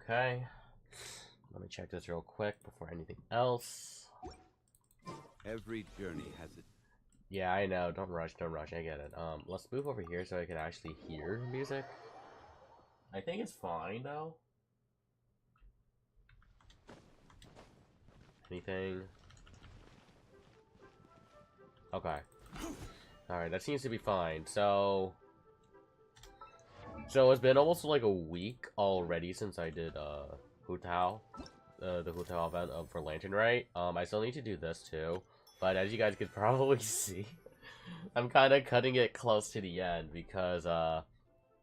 Okay. Let me check this real quick before anything else. Every journey has it. Yeah, I know. Don't rush. Don't rush. I get it. Let's move over here so I can actually hear music. I think it's fine though. Anything? Okay. Alright, that seems to be fine. So it's been almost like a week already since I did Hu Tao. The Hu Tao event for Lantern Rite. I still need to do this too. But as you guys could probably see, I'm kind of cutting it close to the end because I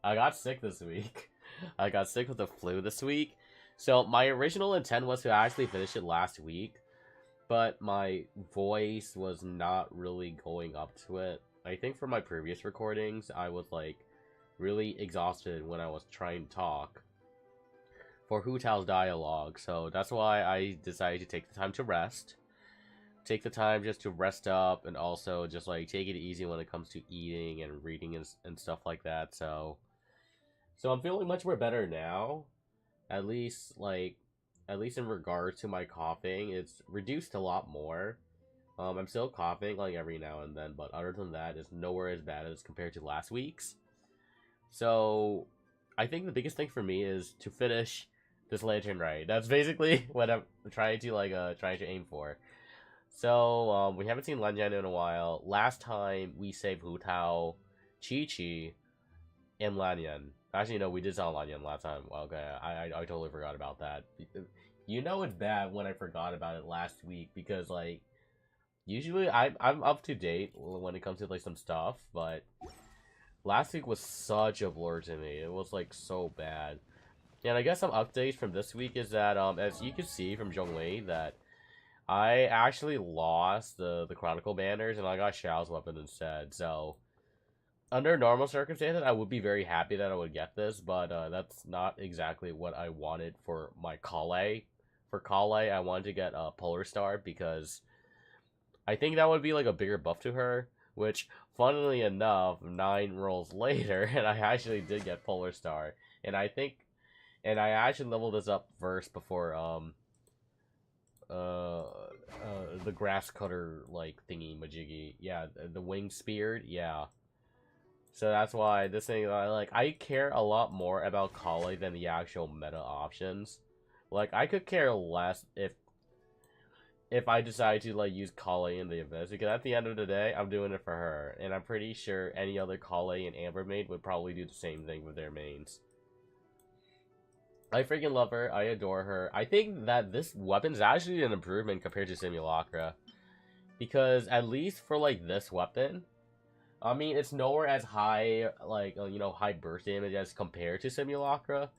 got sick this week. I got sick with the flu this week. So my original intent was to actually finish it last week, but my voice was not really going up to it. I think for my previous recordings, I was like really exhausted when I was trying to talk for Hu Tao's dialogue. So that's why I decided to take the time to rest. Take the time just to rest up and also just like take it easy when it comes to eating and reading and stuff like that. So I'm feeling much more better now. At least in regards to my coughing, it's reduced a lot more. I'm still coughing like every now and then, but other than that, it's nowhere as bad as compared to last week's. So I think the biggest thing for me is to finish this Lantern Rite. That's basically what I'm trying to aim for. So we haven't seen Lanjian in a while. Last time we saved Hu Tao, Chi Chi, and Lanyan. Actually, no, we did saw Lanyan last time. Okay, I totally forgot about that. You know it's bad when I forgot about it last week because like usually I'm up to date when it comes to like some stuff, but last week was such a blur to me. It was like so bad. And I guess some updates from this week is that as you can see from Zhongli that I actually lost the Chronicle banners and I got Xiao's weapon instead. So under normal circumstances, I would be very happy that I would get this, but that's not exactly what I wanted for my Kale. For Kale, I wanted to get Polar Star because I think that would be like a bigger buff to her, which, funnily enough, 9 rolls later, and I actually did get Polar Star. And I actually leveled this up first before, the grass cutter, like, thingy majiggy. Yeah, the winged spear, yeah. So that's why this thing, I care a lot more about Kale than the actual meta options. Like, I could care less if I decide to, like, use Kale in the Abyss, because at the end of the day, I'm doing it for her. And I'm pretty sure any other Kale and Amber maid would probably do the same thing with their mains. I freaking love her. I adore her. I think that this weapon is actually an improvement compared to Simulacra. Because at least for, like, this weapon, I mean, it's nowhere as high, like, high burst damage as compared to Simulacra.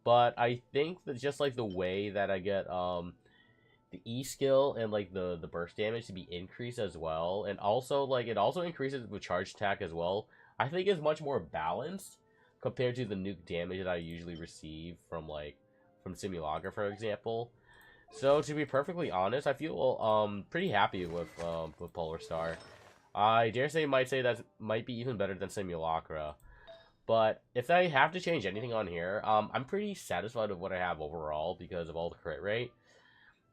But I think that just, like, the way that I get, the E skill and, like, the burst damage to be increased as well. And also, like, it also increases with charge attack as well. I think it's much more balanced compared to the nuke damage that I usually receive from, like, from Simulacra, for example. So, to be perfectly honest, I feel, pretty happy with Polar Star. I dare say that might be even better than Simulacra. But if I have to change anything on here, I'm pretty satisfied with what I have overall because of all the crit rate.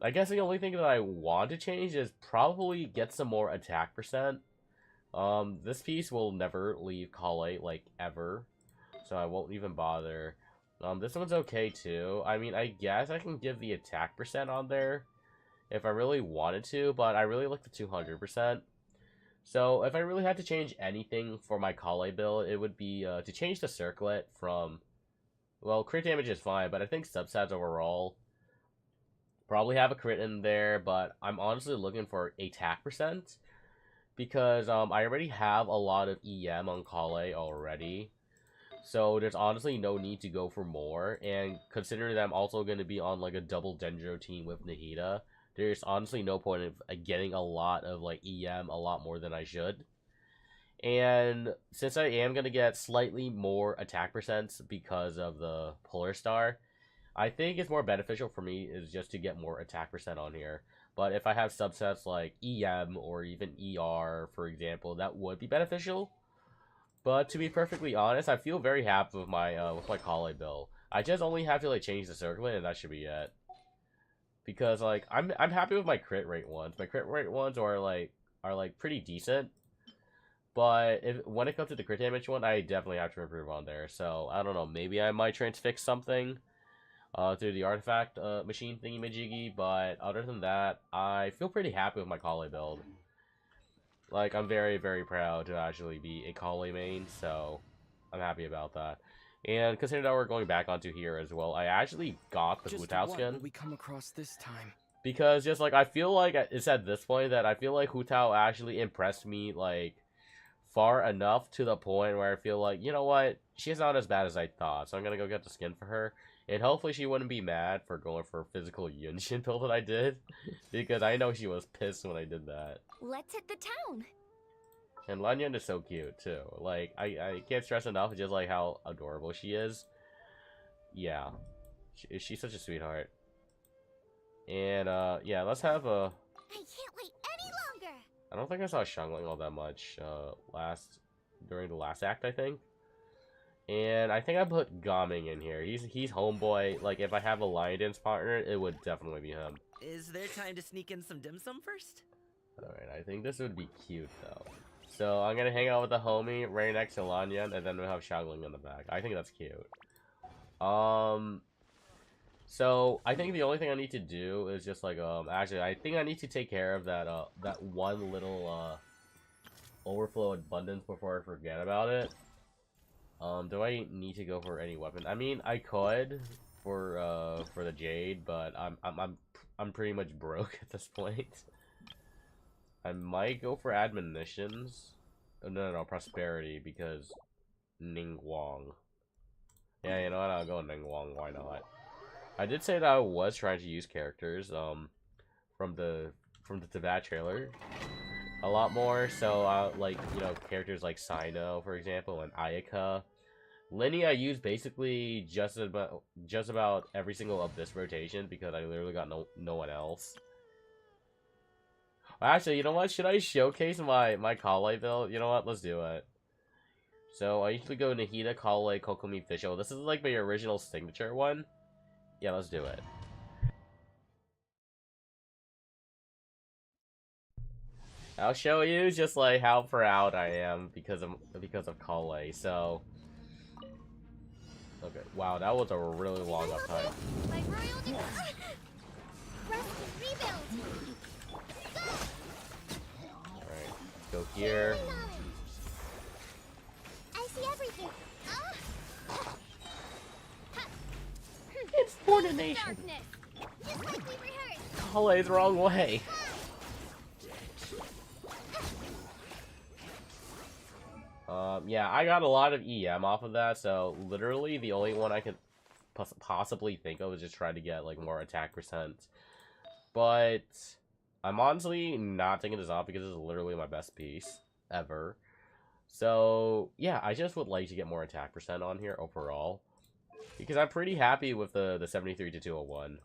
I guess the only thing that I want to change is probably get some more attack percent. This piece will never leave Kale, like, ever. So I won't even bother. This one's okay too. I mean, I guess I can give the attack percent on there if I really wanted to, but I really like the 200%. So, if I really had to change anything for my Kale build, it would be to change the circlet from, well, crit damage is fine, but I think substats overall probably have a crit in there, but I'm honestly looking for attack percent, because I already have a lot of EM on Kale already, so there's honestly no need to go for more, and considering that I'm also going to be on, like, a double Dendro team with Nahida, there's honestly no point of getting a lot of, like, EM a lot more than I should. And since I am going to get slightly more attack percents because of the Polar Star, I think it's more beneficial for me is just to get more attack percent on here. But if I have subsets like EM or even ER, for example, that would be beneficial. But to be perfectly honest, I feel very happy with my Kale build. I just only have to like change the circlet and that should be it. Because like I'm happy with my crit rate ones. My crit rate ones are like pretty decent. But when it comes to the crit damage one, I definitely have to improve on there. So I don't know, maybe I might transfix something through the artifact machine thingy majiggy. But other than that, I feel pretty happy with my Kale build. Like I'm very, very proud to actually be a Kale main, so I'm happy about that. And considering that we're going back onto here as well, I actually got the Hu Tao skin. What will we come across this time? Because just like I feel like it's at this point that I feel like Hu Tao actually impressed me like far enough to the point where I feel like, you know what, she's not as bad as I thought, so I'm gonna go get the skin for her. And hopefully she wouldn't be mad for going for a physical Yunshin build that I did. Because I know she was pissed when I did that. Let's hit the town. And Lanyan is so cute too. Like I can't stress enough just like how adorable she is. Yeah. She's such a sweetheart. And yeah, let's have a I can't wait any longer. I don't think I saw Xiangling all that much during the last act, I think. And I think I put Gaming in here. He's homeboy. Like if I have a lion dance partner, it would definitely be him. Is there time to sneak in some dim sum first? Alright, I think this would be cute though. So I'm gonna hang out with the homie right next to Lanyan, and then we'll have Xiangling in the back. I think that's cute. So I think the only thing I need to do is just like actually I think I need to take care of that that one little overflow abundance before I forget about it. Do I need to go for any weapon? I mean, I could for the Jade, but I'm pretty much broke at this point. I might go for admonitions. Oh, no, prosperity, because Ningguang. Yeah, you know what? I'll go Ningguang. Why not? I did say that I was trying to use characters from the Teyvat trailer a lot more. So like, you know, characters like Sino, for example, and Ayaka. Lenny I use basically just about every single Abyss rotation because I literally got no one else. Actually, you know what? Should I showcase my Kale build? You know what? Let's do it. So I usually go Nahida, Kale, Kokomi, Fischl. This is like my original signature one. Yeah, let's do it. I'll show you just like how proud I am because of Kale. So okay, wow, that was a really long uptime. My royal rest and rebuild. Alright, go here. I see everything. It's Fortination. Darkness. Just like we rehearsed. Kale's the wrong way. Yeah, I got a lot of EM off of that, so literally the only one I could possibly think of is just try to get like more attack percent. But I'm honestly not taking this off because this is literally my best piece ever. So yeah, I just would like to get more attack percent on here overall because I'm pretty happy with the 73 to 201.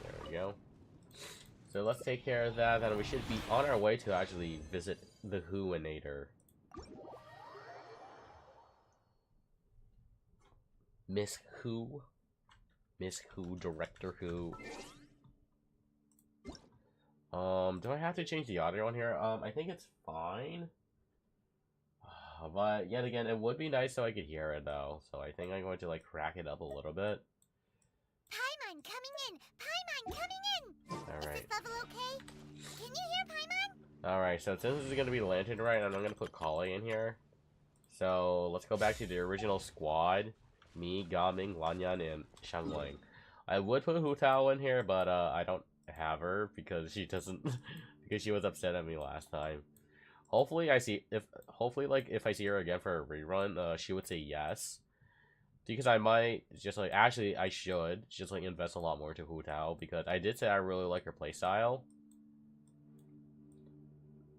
There we go. So let's take care of that, then we should be on our way to actually visit the Huinator. Miss Who? Miss Who, Director Who. Do I have to change the audio on here? I think it's fine. But yet again, it would be nice so I could hear it though. So I think I'm going to like crack it up a little bit. Paimon coming in! Paimon coming in! Alright. Is this level okay? Can you hear Paimon? Alright, so since this is gonna be Lantern right, I'm gonna put Kale in here. So let's go back to the original squad. Me, Gaming, Lanyan, and Xiangling. I would put Hu Tao in here, but I don't have her because she doesn't because she was upset at me last time. Hopefully I see if I see her again for a rerun, she would say yes. Because I might just like actually I should just like invest a lot more into Hu Tao because I did say I really like her playstyle.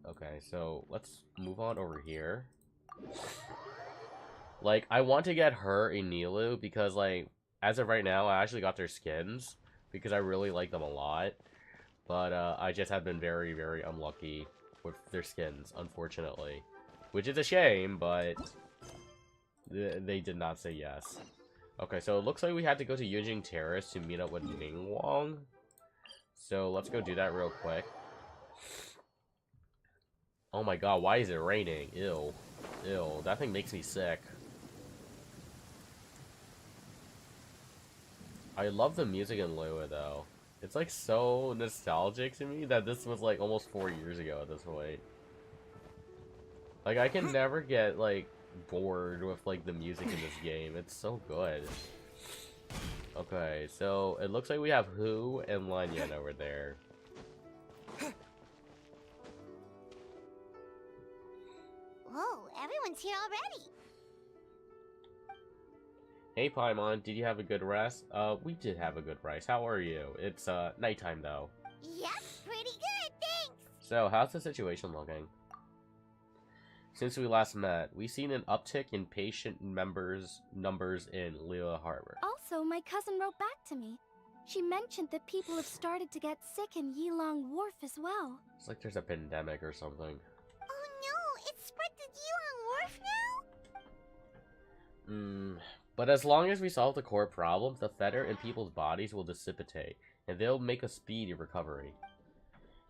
Okay, so let's move on over here. Like I want to get her a Nilou because like as of right now I actually got their skins because I really like them a lot. But I just have been very, very unlucky with their skins, unfortunately. Which is a shame, but they did not say yes. Okay, so it looks like we had to go to Yunjing Terrace to meet up with Ming Wong. So let's go do that real quick. Oh my god, why is it raining? Ew. Ew, that thing makes me sick. I love the music in Lua, though. It's like so nostalgic to me that this was like almost 4 years ago at this point. Like, I can never get like bored with like the music in this game. It's so good. Okay, so it looks like we have Hu and Lanyan over there. Whoa, everyone's here already. Hey Paimon, did you have a good rest? We did have a good rest. How are you? It's nighttime though. Yep, pretty good, thanks. So, how's the situation looking? Since we last met, we've seen an uptick in patient numbers in Liyue Harbor. Also, my cousin wrote back to me. She mentioned that people have started to get sick in Yilong Wharf as well. It's like there's a pandemic or something. Oh no, it's spread to Yulong Wharf now? But as long as we solve the core problem, the fetter in people's bodies will dissipate, and they'll make a speedy recovery.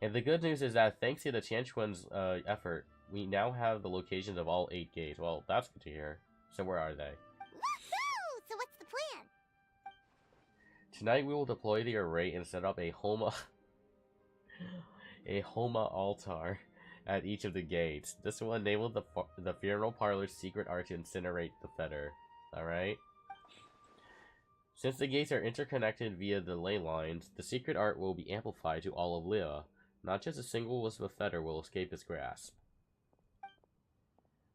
And the good news is that thanks to the Tianquan's effort, we now have the locations of all 8 gates. Well, that's good to hear. So where are they? Woohoo! So what's the plan? Tonight we will deploy the array and set up a Homa altar at each of the gates. This will enable the funeral parlor's secret art to incinerate the fetter. Alright? Since the gates are interconnected via the ley lines, the secret art will be amplified to all of Liyue. Not just a single wisp of fetter will escape its grasp.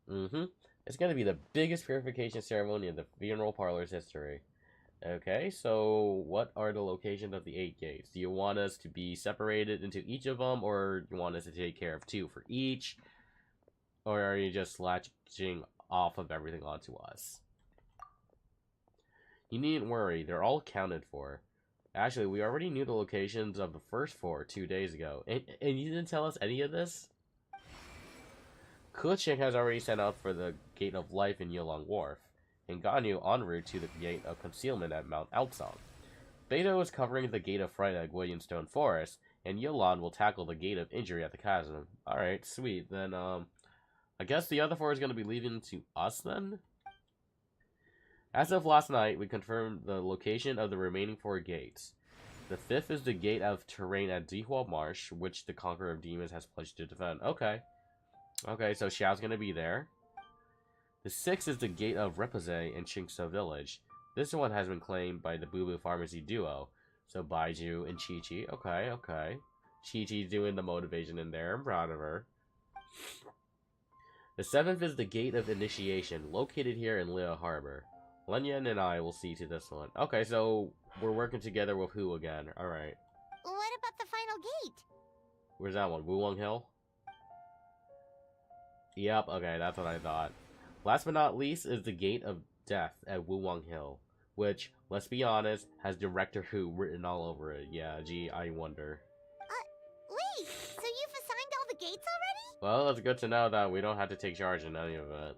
It's gonna be the biggest purification ceremony in the funeral parlor's history. Okay, so what are the locations of the 8 gates? Do you want us to be separated into each of them, or do you want us to take care of 2 for each? Or are you just latching off of everything onto us? You needn't worry, they're all accounted for. Actually, we already knew the locations of the first 4 2 days ago, and you didn't tell us any of this? Keqing has already sent out for the Gate of Life in Yilong Wharf, and Ganyu en route to the Gate of Concealment at Mount Aocang. Beidou is covering the Gate of Fright at Williamstone Forest, and Yulan will tackle the Gate of Injury at the Chasm. Alright, sweet. Then, I guess the other 4 is going to be leaving to us, then? As of last night, we confirmed the location of the remaining 4 gates. The 5th is the Gate of Terrain at Dihua Marsh, which the Conqueror of Demons has pledged to defend. Okay. Okay, so Xiao's gonna be there. The 6th is the Gate of Repose in Qingce Village. This one has been claimed by the Boo Boo Pharmacy duo. So Baiju and Chi-Chi. Okay, okay. Chi-Chi's doing the motivation in there. I'm proud of her. The 7th is the Gate of Initiation, located here in Liyue Harbor. Lanyan and I will see to this one. Okay, so we're working together with Hu again. Alright. What about the final gate? Where's that one? Wulong Hill? Yep, okay, that's what I thought. Last but not least is the Gate of Death at Wulong Hill, which, let's be honest, has Director Hu written all over it. Yeah, gee, I wonder. Wait, so you've assigned all the gates already? Well, it's good to know that we don't have to take charge in any of it.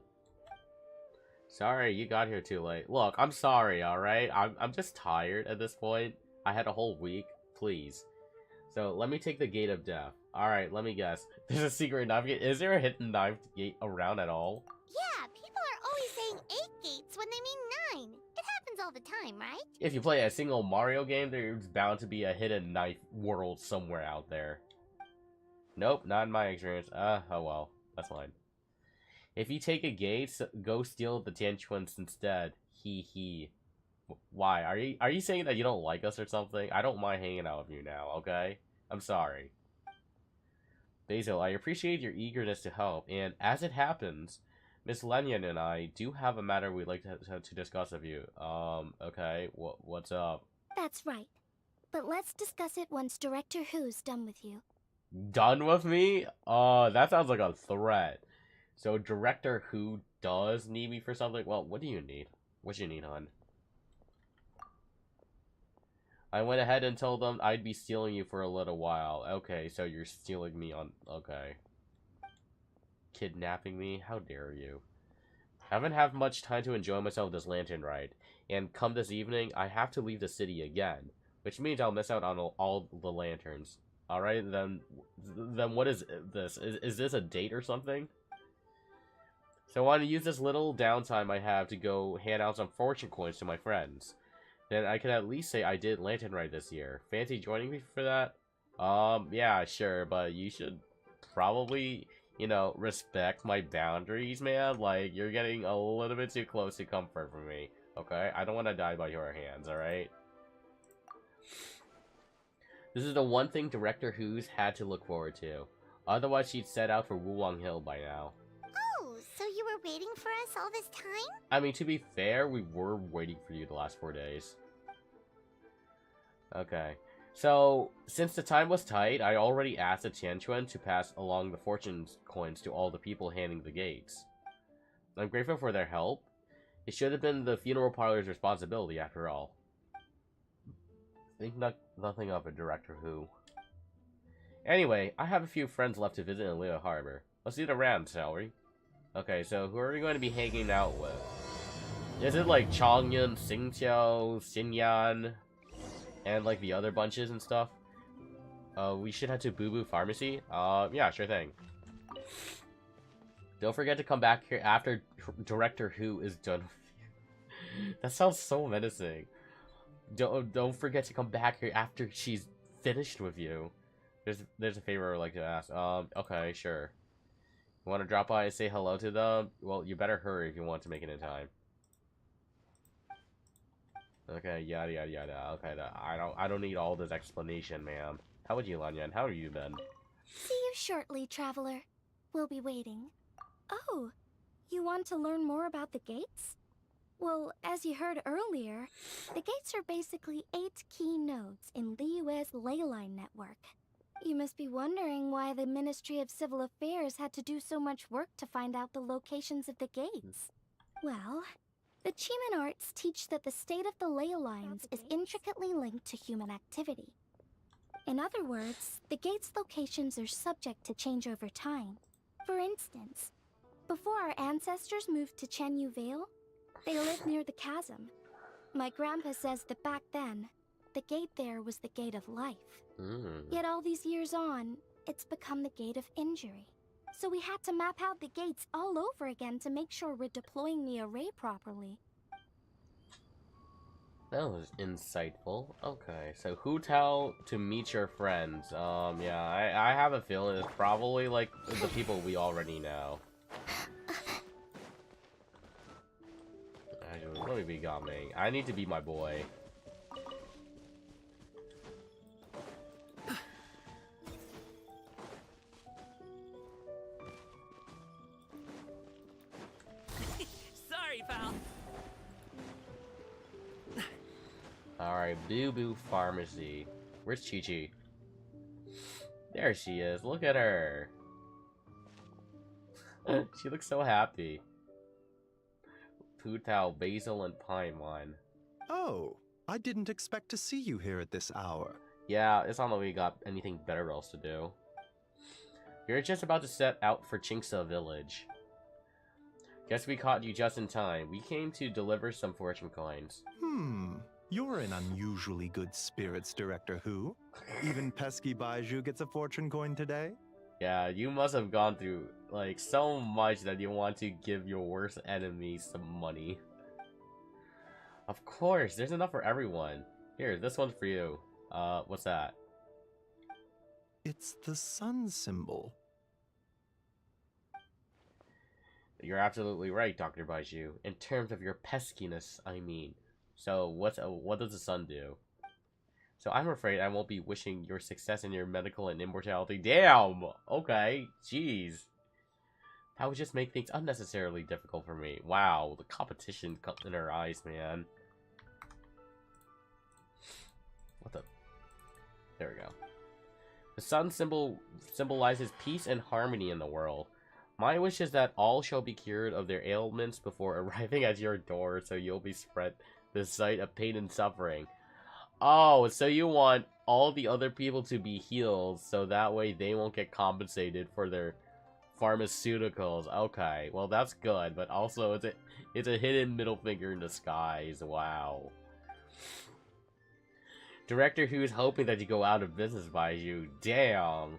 Sorry, you got here too late. Look, I'm sorry, alright? I'm just tired at this point. I had a whole week. Please. So, let me take the Gate of Death. Alright, let me guess. There's a secret knife gate. Is there a hidden knife gate around at all? Yeah, people are always saying 8 gates when they mean 9. It happens all the time, right? If you play a single Mario game, there's bound to be a hidden knife world somewhere out there. Nope, not in my experience. Oh well. That's fine. If you take a gate, go steal the Tianquans instead. Hee hee. Why? Are you saying that you don't like us or something? I don't mind hanging out with you now, okay? I'm sorry. Basil, I appreciate your eagerness to help, and as it happens, Miss Lanyan and I do have a matter we'd like to discuss with you. Okay, what's up? That's right. But let's discuss it once Director Hu's done with you. Done with me? That sounds like a threat. So Director Hu does need me for something? Well, what do you need? What you need, hon? I went ahead and told them I'd be stealing you for a little while. Okay, so you're stealing me on... Okay. kidnapping me? How dare you? I haven't had much time to enjoy myself this lantern ride, and come this evening, I have to leave the city again, which means I'll miss out on all the lanterns. Alright, then what is this? Is this a date or something? So I want to use this little downtime I have to go hand out some fortune coins to my friends. Then I can at least say I did lantern ride this year. Fancy joining me for that? Yeah, sure, but you should probably, you know, respect my boundaries, man. Like, you're getting a little bit too close to comfort for me, okay? I don't want to die by your hands, alright? This is the one thing Director Who's had to look forward to. Otherwise, she'd set out for Wulong Hill by now. Oh, so you were waiting for us all this time? I mean, to be fair, we were waiting for you the last 4 days. Okay. So, since the time was tight, I already asked the Tianquan to pass along the fortune coins to all the people handing the gates. I'm grateful for their help. It should have been the funeral parlor's responsibility, after all. Think nothing of it, Director Who. Anyway, I have a few friends left to visit in Liyue Harbor. Let's do the round, shall we? Okay, so who are we going to be hanging out with? Is it like Chongyun, Xingqiu, Xinyan, and like the other bunches and stuff? We should head to Boo Boo Pharmacy. Yeah, sure thing. Don't forget to come back here after Director Who is done with you. That sounds so menacing. Don't forget to come back here after she's finished with you. There's a favor I'd like to ask. Okay, sure. You want to drop by and say hello to them? Well, you better hurry if you want to make it in time. Okay, yada yada yada. Okay, I don't need all this explanation, ma'am. How about you, Lanyan? How are you been? See you shortly, traveler. We'll be waiting. Oh, you want to learn more about the gates? Well, as you heard earlier, the gates are basically 8 key nodes in Liyue's ley line network. You must be wondering why the Ministry of Civil Affairs had to do so much work to find out the locations of the gates. Well, the Chiman arts teach that the state of the ley lines is intricately linked to human activity. In other words, the gates' locations are subject to change over time. For instance, before our ancestors moved to Chenyu Vale, they lived near the chasm. My grandpa says that back then, the gate there was the gate of life. Yet all these years on, it's become the gate of injury. So we had to map out the gates all over again to make sure we're deploying the array properly. That was insightful. Okay, so Hu Tao to meet your friends. Yeah, I have a feeling it's probably like the people we already know. Actually, let me be Gaming. I need to be my boy. Sorry, pal. Alright, Boo Boo Pharmacy. Where's Chi-Chi? There she is. Look at her. She looks so happy. Hu Tao, Basil, and Paimon. Oh, I didn't expect to see you here at this hour. Yeah, it's not like we got anything better else to do. You're just about to set out for Chinksa Village. Guess we caught you just in time. We came to deliver some fortune coins. You're in unusually good spirits, Director Who. Even pesky Baiju gets a fortune coin today? Yeah, you must have gone through, like, so much that you want to give your worst enemy some money. Of course, there's enough for everyone. Here, this one's for you. What's that? It's the sun symbol. You're absolutely right, Dr. Baiju. In terms of your peskiness, I mean. So, what does the sun do? So I'm afraid I won't be wishing your success in your medical and immortality. Damn! Okay, jeez. That would just make things unnecessarily difficult for me. Wow, the competition in her eyes, man. What the? There we go. The sun symbol symbolizes peace and harmony in the world. My wish is that all shall be cured of their ailments before arriving at your door, so you'll be spread the sight of pain and suffering. Oh, so you want all the other people to be healed, so that way they won't get compensated for their Pharmaceuticals. Okay, well that's good, but also it's a hidden middle finger in disguise. Wow. Director Who's hoping that you go out of business by you. Damn.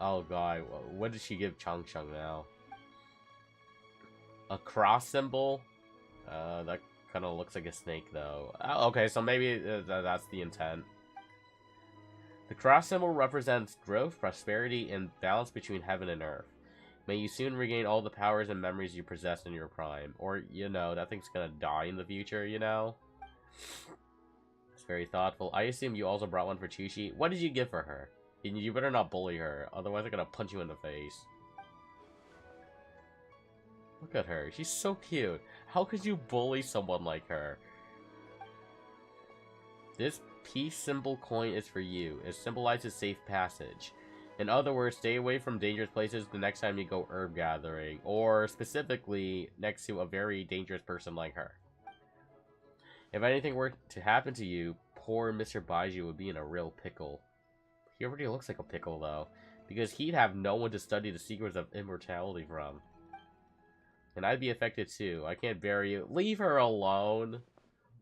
Oh god, what did she give Chang Chang now? A cross symbol? That kind of looks like a snake though. Okay, so maybe that's the intent. The cross symbol represents growth, prosperity, and balance between heaven and earth. May you soon regain all the powers and memories you possessed in your prime. Or, you know, that thing's gonna die in the future, you know? It's very thoughtful. I assume you also brought one for Chi-Chi. What did you give for her? You better not bully her, otherwise I'm gonna punch you in the face. Look at her. She's so cute. How could you bully someone like her? This peace symbol coin is for you. It symbolizes safe passage. In other words, stay away from dangerous places the next time you go herb gathering, or specifically next to a very dangerous person like her. If anything were to happen to you, poor Mr. Baizhu would be in a real pickle. He already looks like a pickle though, because he'd have no one to study the secrets of immortality from. And I'd be affected too. I can't bury you. Leave her alone.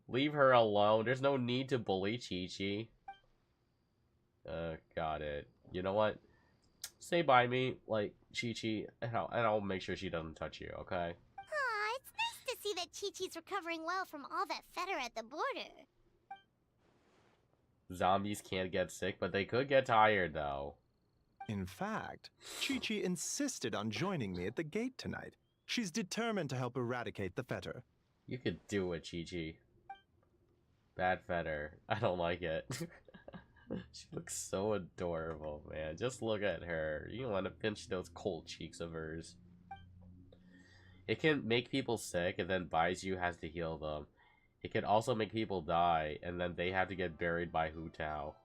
Leave her alone. There's no need to bully Chi-Chi. Got it. You know what? Stay by me, like, Chi-Chi, and I'll make sure she doesn't touch you, okay? Aw, it's nice to see that Chi-Chi's recovering well from all that fetter at the border. Zombies can't get sick, but they could get tired, though. In fact, Chi-Chi insisted on joining me at the gate tonight. She's determined to help eradicate the fetter. You could do it, Chi-Chi. Bad fetter. I don't like it. She looks so adorable, man. Just look at her. You want to pinch those cold cheeks of hers. It can make people sick, and then Baizhu has to heal them. It can also make people die, and then they have to get buried by Hu Tao.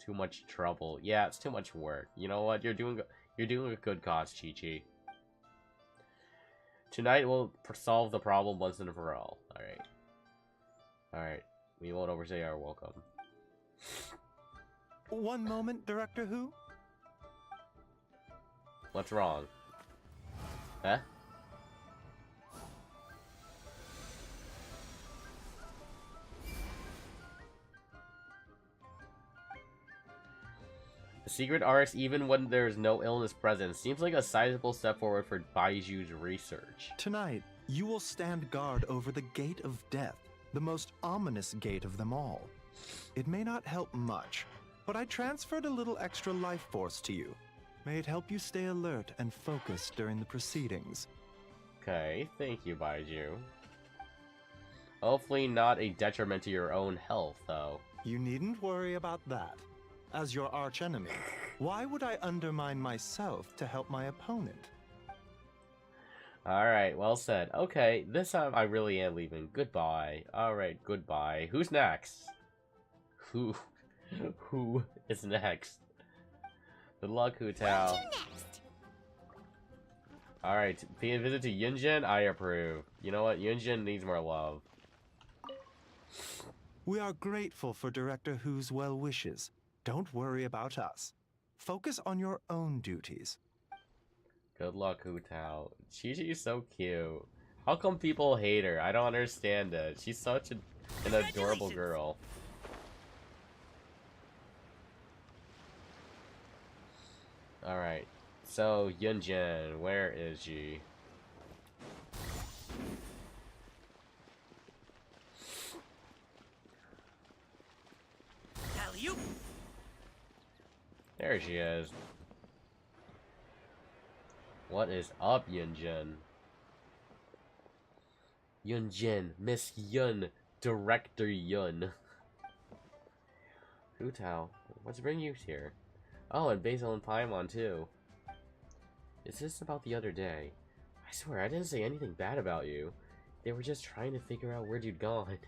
Too much trouble. Yeah, it's too much work. You know what? You're doing a good cause, Chi-Chi. Tonight we'll solve the problem once and for all. Alright. Alright. We won't overstay our welcome. One moment, Director Who. What's wrong? Huh? The secret arts, even when there's no illness present, seems like a sizable step forward for Baizhu's research. Tonight, you will stand guard over the Gate of Death, the most ominous gate of them all. It may not help much, but I transferred a little extra life force to you. May it help you stay alert and focused during the proceedings. Okay, thank you, Baizhu. Hopefully not a detriment to your own health, though. You needn't worry about that. As your archenemy, why would I undermine myself to help my opponent? Alright, well said. Okay, this time I really am leaving. Goodbye. Alright, goodbye. Who's next? Who is next? Good luck, Hu Tao. Next. Alright, pay a visit to Yunjin? I approve. You know what? Yunjin needs more love. We are grateful for Director Who's well wishes. Don't worry about us. Focus on your own duties. Good luck, Hu Tao. Chi-Chi's so cute. How come people hate her? I don't understand it. She's such an adorable girl. Alright. So, Yunjin, where is she? Alley-oop. There she is. What is up, Yunjin? Yunjin, Miss Yun, Director Yun. Hu Tao, what's bringing you here? Oh, and Basil and Paimon too. Is this about the other day? I swear, I didn't say anything bad about you. They were just trying to figure out where you'd gone.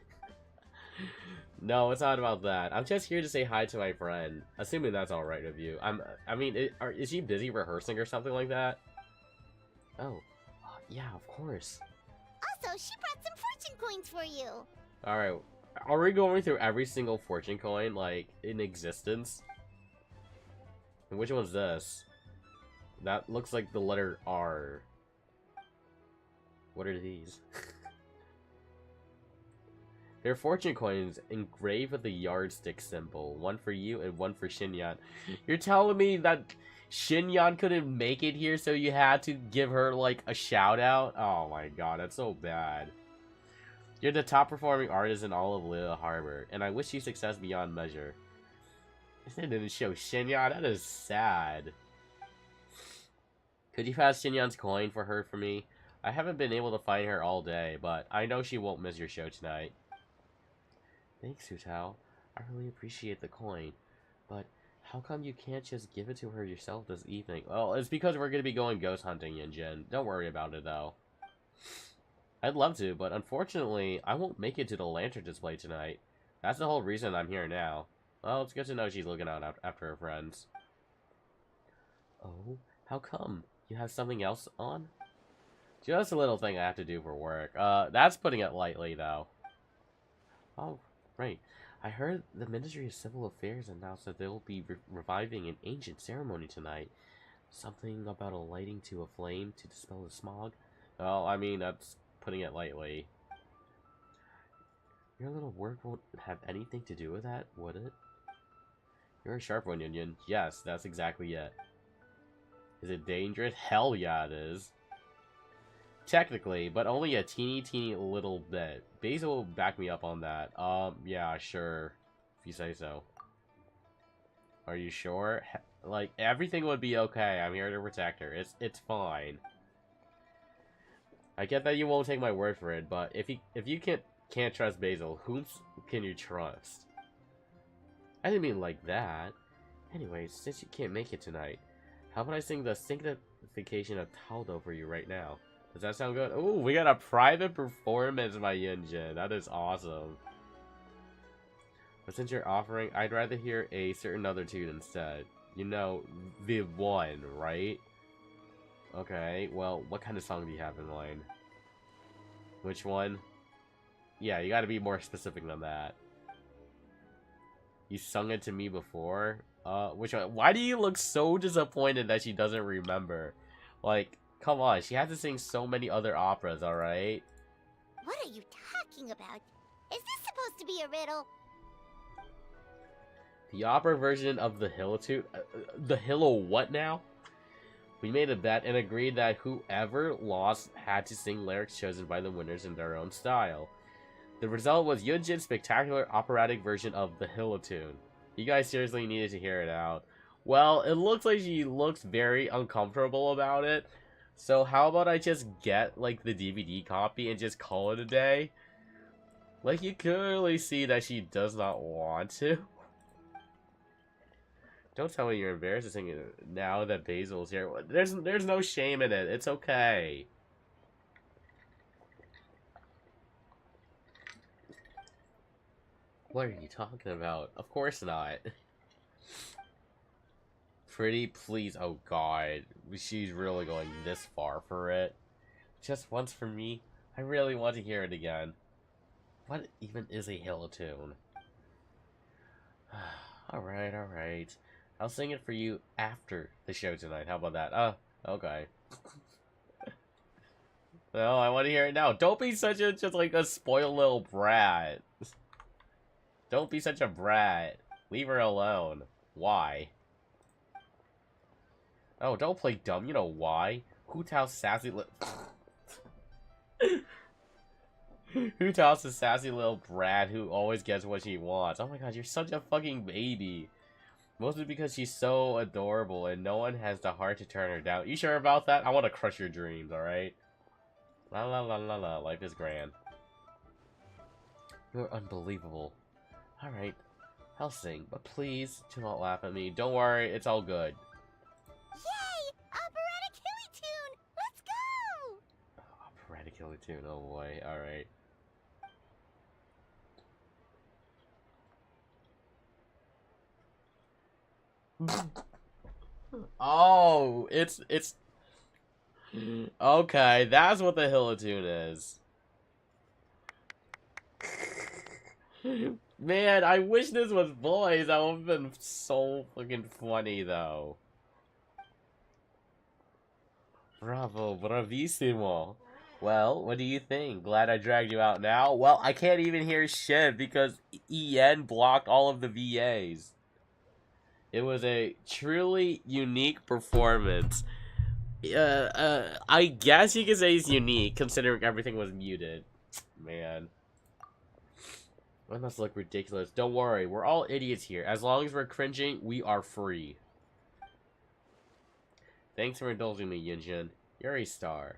No, it's not about that. I'm just here to say hi to my friend. Assuming that's alright with you. Is she busy rehearsing or something like that? Oh, yeah, of course. Also, she brought some fortune coins for you. Alright, are we going through every single fortune coin, like, in existence? And which one's this? That looks like the letter R. What are these? They're fortune coins engraved with the yardstick symbol. One for you and one for Xinyan. You're telling me that Xinyan couldn't make it here, so you had to give her, like, a shout out? Oh my god, that's so bad. You're the top performing artist in all of Liyue Harbor, and I wish you success beyond measure. It didn't show Xinyan, that is sad. Could you pass Xinyan's coin for her for me? I haven't been able to find her all day, but I know she won't miss your show tonight. Thanks, Hu Tao. I really appreciate the coin, but how come you can't just give it to her yourself this evening? Well, it's because we're going to be going ghost hunting, Yunjin. Don't worry about it, though. I'd love to, but unfortunately, I won't make it to the lantern display tonight. That's the whole reason I'm here now. Well, it's good to know she's looking out after her friends. Oh, how come? You have something else on? Just a little thing I have to do for work. That's putting it lightly, though. Oh, right. I heard the Ministry of Civil Affairs announced that they'll be reviving an ancient ceremony tonight. Something about a lighting to a flame to dispel the smog. Well, I mean, that's putting it lightly. Your little work won't have anything to do with that, would it? You're a sharp one, Yunjin. Yes, that's exactly it. Is it dangerous? Hell yeah, it is. Technically, but only a teeny little bit. Basil will back me up on that. Yeah, sure. If you say so. Are you sure? Like, everything would be okay. I'm here to protect her. It's fine. I get that you won't take my word for it, but if you can't trust Basil, whom can you trust? I didn't mean like that. Anyways, since you can't make it tonight, how about I sing the Sanctification of Taldo for you right now? Does that sound good? Ooh, we got a private performance by Yunjin. That is awesome. But since you're offering, I'd rather hear a certain other tune instead. You know, the one, right? Okay, well, what kind of song do you have in mind? Which one? Yeah, you gotta be more specific than that. You sung it to me before? Which one? Why do you look so disappointed that she doesn't remember? Like, come on, she has to sing so many other operas, alright? What are you talking about? Is this supposed to be a riddle? The opera version of the Hillitude? The Hillo what now? We made a bet and agreed that whoever lost had to sing lyrics chosen by the winners in their own style. The result was Yunjin's spectacular operatic version of the Hillotune. You guys seriously needed to hear it out. Well, it looks like she looks very uncomfortable about it. So how about I just get, like, the DVD copy and just call it a day? Like, you clearly see that she does not want to. Don't tell me you're embarrassed to sing it now that Basil's here. There's no shame in it. It's okay. What are you talking about? Of course not. Pretty please. Oh god. She's really going this far for it. Just once for me. I really want to hear it again. What even is a Hillotune? Alright, alright. I'll sing it for you after the show tonight. How about that? Okay. No, I want to hear it now. Don't be such a, just like a spoiled little brat. Don't be such a brat. Leave her alone. Why? Oh, don't play dumb. You know why. Hu Tao's sassy Hu Tao's a sassy little brat who always gets what she wants. Oh my god, you're such a fucking baby. Mostly because she's so adorable and no one has the heart to turn her down. You sure about that? I want to crush your dreams, alright? La la la la la, life is grand. You're unbelievable. Alright, I'll sing, but please do not laugh at me. Don't worry, it's all good. Yay! Operatic Hillotune! Let's go! Oh, operatic Hillotune, oh boy, alright. Oh, it's okay, that's what the Hillotune is. Man, I wish this was boys. That would have been so fucking funny, though. Bravo, bravissimo. Well, what do you think? Glad I dragged you out now? Well, I can't even hear shit because EN blocked all of the VAs. It was a truly unique performance. I guess you could say it's unique, considering everything was muted. Man. That must look ridiculous. Don't worry, we're all idiots here. As long as we're cringing, we are free. Thanks for indulging me, Yunjin. You're a star.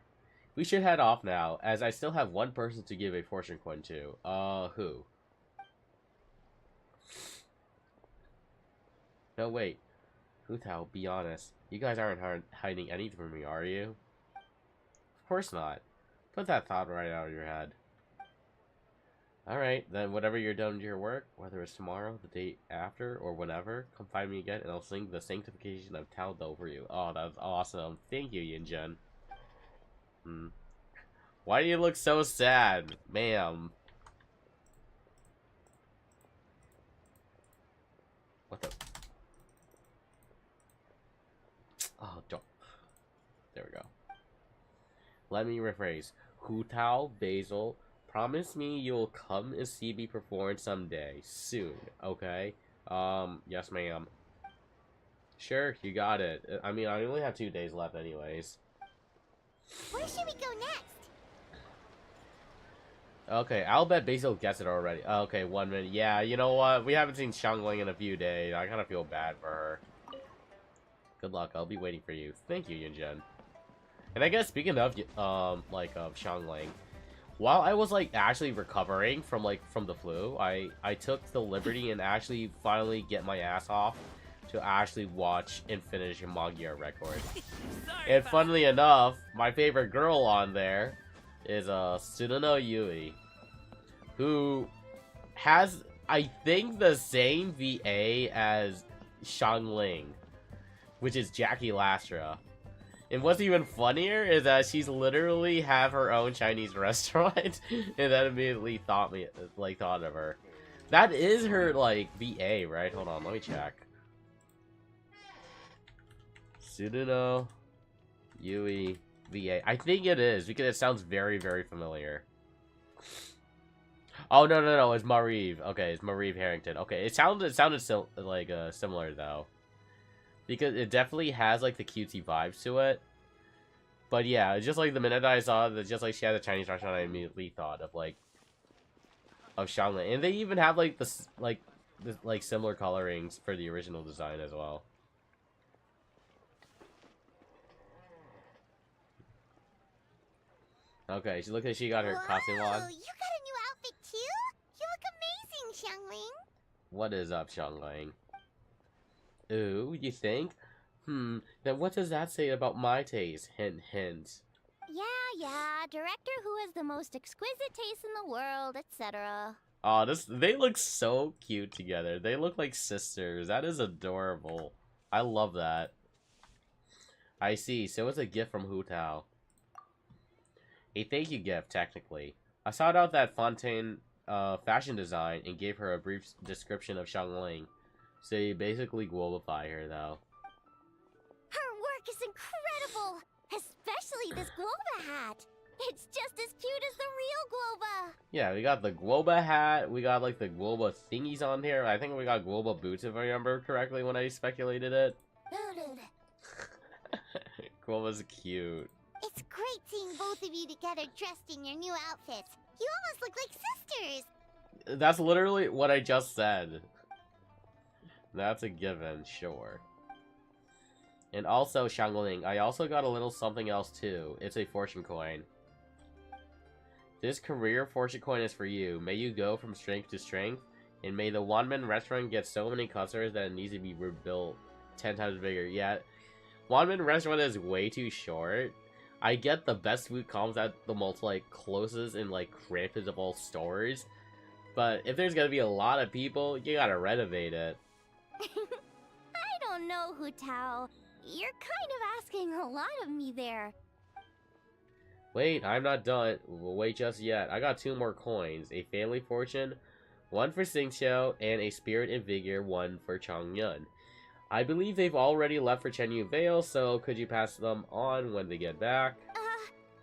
We should head off now, as I still have one person to give a fortune coin to. Who? No, wait. Hu Tao, be honest. You guys aren't hiding anything from me, are you? Of course not. Put that thought right out of your head. Alright, then whatever you're done with your work, whether it's tomorrow, the day after, or whenever, come find me again and I'll sing the sanctification of Tao Do for you. Oh, that's awesome. Thank you, Yunjin. Why do you look so sad, ma'am? What the? Oh, don't. There we go. Let me rephrase. Hu Tao, Basil, promise me you'll come and see me perform someday. Soon, okay? Yes, ma'am. Sure, you got it. I mean, I only have 2 days left anyways. Where should we go next? Okay, I'll bet Basil gets it already. Okay, 1 minute. Yeah, you know what? We haven't seen Xiangling in a few days. I kind of feel bad for her. Good luck. I'll be waiting for you. Thank you, Yunjin. And I guess speaking of, Xiangling, while I was, actually recovering from the flu, I took the liberty and actually finally get my ass off to actually watch and finish Magyar Record. Sorry, And pal. funnily enough, my favorite girl on there is Tsuruno Yui, who has, I think, the same VA as Xiangling, which is Jackie Lastra. And what's even funnier is that she's literally have her own Chinese restaurant, and that immediately thought of her. That is her VA, right? Hold on, let me check. Tsuruno Yui VA. I think it is, because it sounds very, very familiar. Oh, no, it's Marive. Okay, it's Marive Harrington. Okay, it sounded similar, though. Because it definitely has, the cutesy vibes to it. But yeah, just the minute I saw that, just she had a Chinese restaurant, I immediately thought of, of Xiangling. And they even have, the similar colorings for the original design as well. Okay, she got her costume on. You got a new outfit too? You look amazing, Xiangling. What is up, Xiangling? Ooh, you think? Then what does that say about my taste? Hint, hint. Yeah, director who has the most exquisite taste in the world, etc. Oh, they look so cute together. They look like sisters. That is adorable. I love that. I see, so it's a gift from Hu Tao. A thank you gift, technically. I sought out that Fontaine fashion design and gave her a brief description of Xiangling. So you basically globify her, though. Her work is incredible! Especially this Globa hat! It's just as cute as the real Globa! Yeah, we got the Globa hat, we got the Globa thingies on here. I think we got Globa boots if I remember correctly when I speculated it. Globa's cute. It's great seeing both of you together dressed in your new outfits. You almost look like sisters! That's literally what I just said. That's a given, sure. And also, Xiangling, I also got a little something else too. It's a fortune coin. This career fortune coin is for you. May you go from strength to strength, and may the Wanman restaurant get so many customers that it needs to be rebuilt 10 times bigger. Yeah, Wanman restaurant is way too short. I get the best food comes at the most closest and crampest of all stores, but if there's gonna be a lot of people, you gotta renovate it. I don't know, Hu Tao. You're kind of asking a lot of me there. Wait, I'm not done. Wait just yet. I got 2 more coins. A family fortune, 1 for Xingqiu, and a Spirit and Vigor 1 for Chongyun. I believe they've already left for Chenyu Vale, so could you pass them on when they get back?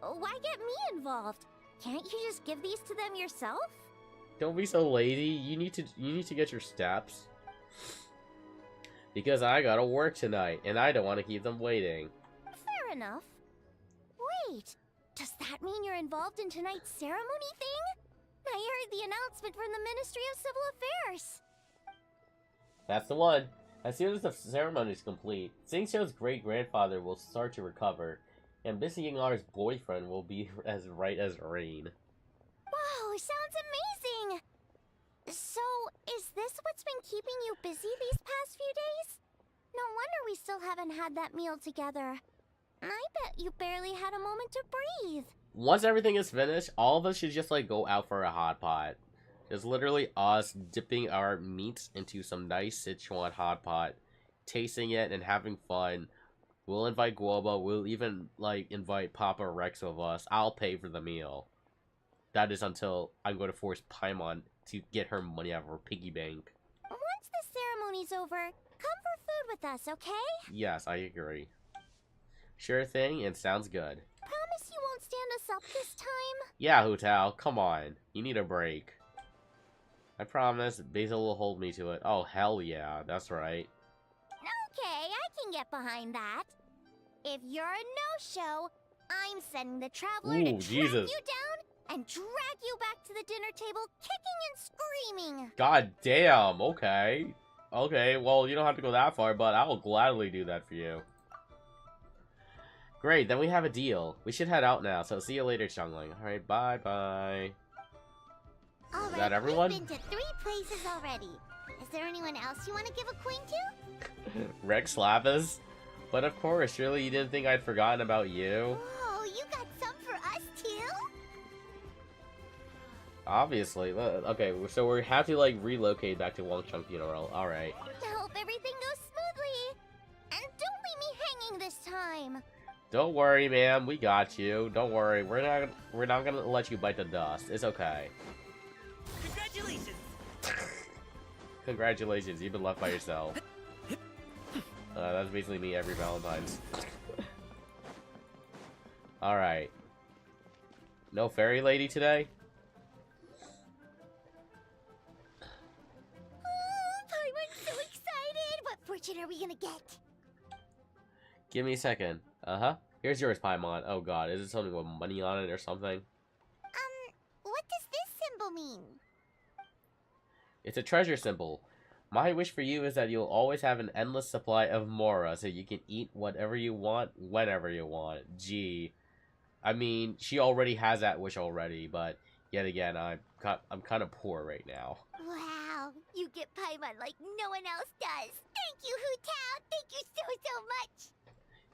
Why get me involved? Can't you just give these to them yourself? Don't be so lazy. You need to get your steps. Because I gotta work tonight, and I don't want to keep them waiting. Fair enough. Wait, does that mean you're involved in tonight's ceremony thing? I heard the announcement from the Ministry of Civil Affairs. That's the one. As soon as the ceremony is complete, Xingqiu's great-grandfather will start to recover, and Missy Yingar's boyfriend will be as right as rain. Wow, sounds amazing! So, is this what's been keeping you busy these past few days? No wonder we still haven't had that meal together. I bet you barely had a moment to breathe. Once everything is finished, all of us should just like go out for a hot pot. It's literally us dipping our meats into some nice Sichuan hot pot, tasting it and having fun. We'll invite Guoba, we'll even like invite Papa Rex with us. I'll pay for the meal. That is until I'm going to force Paimon to get her money out of her piggy bank. Once the ceremony's over, come for food with us, okay? Yes, I agree. Sure thing, it sounds good. Promise you won't stand us up this time? Yeah, Hu Tao, come on. You need a break. I promise, Basil will hold me to it. Oh, hell yeah, that's right. Okay, I can get behind that. If you're a no-show, I'm sending the Traveler to track Jesus. you down and drag you back to the dinner table kicking and screaming. God damn, okay. Okay, well, you don't have to go that far, but I will gladly do that for you. Great, then we have a deal. We should head out now, so see you later, Xiangling. Alright, bye-bye. All that everyone? We've been to 3 places already. Is there anyone else you want to give a coin to? Rex Lapis? But of course, surely you didn't think I'd forgotten about you? Oh, you got some for us too? Obviously. Okay, so we have to, like, relocate back to Wangcheng Funeral. Alright. I hope everything goes smoothly. And don't leave me hanging this time. Don't worry, ma'am. We got you. Don't worry. We're not gonna let you bite the dust. It's okay. Congratulations! Congratulations, you've been left by yourself. That's basically me every Valentine's. Alright. No fairy lady today? I'm so excited. What fortune are we gonna get? Give me a second. Uh-huh. Here's yours, Paimon. Oh god, is it something with money on it or something? What does this symbol mean? It's a treasure symbol. My wish for you is that you'll always have an endless supply of Mora so you can eat whatever you want, whenever you want. Gee. I mean, she already has that wish already, but yet again, I'm kind of poor right now. Wow, you get Paimon like no one else does. Thank you, Hu Tao. Thank you so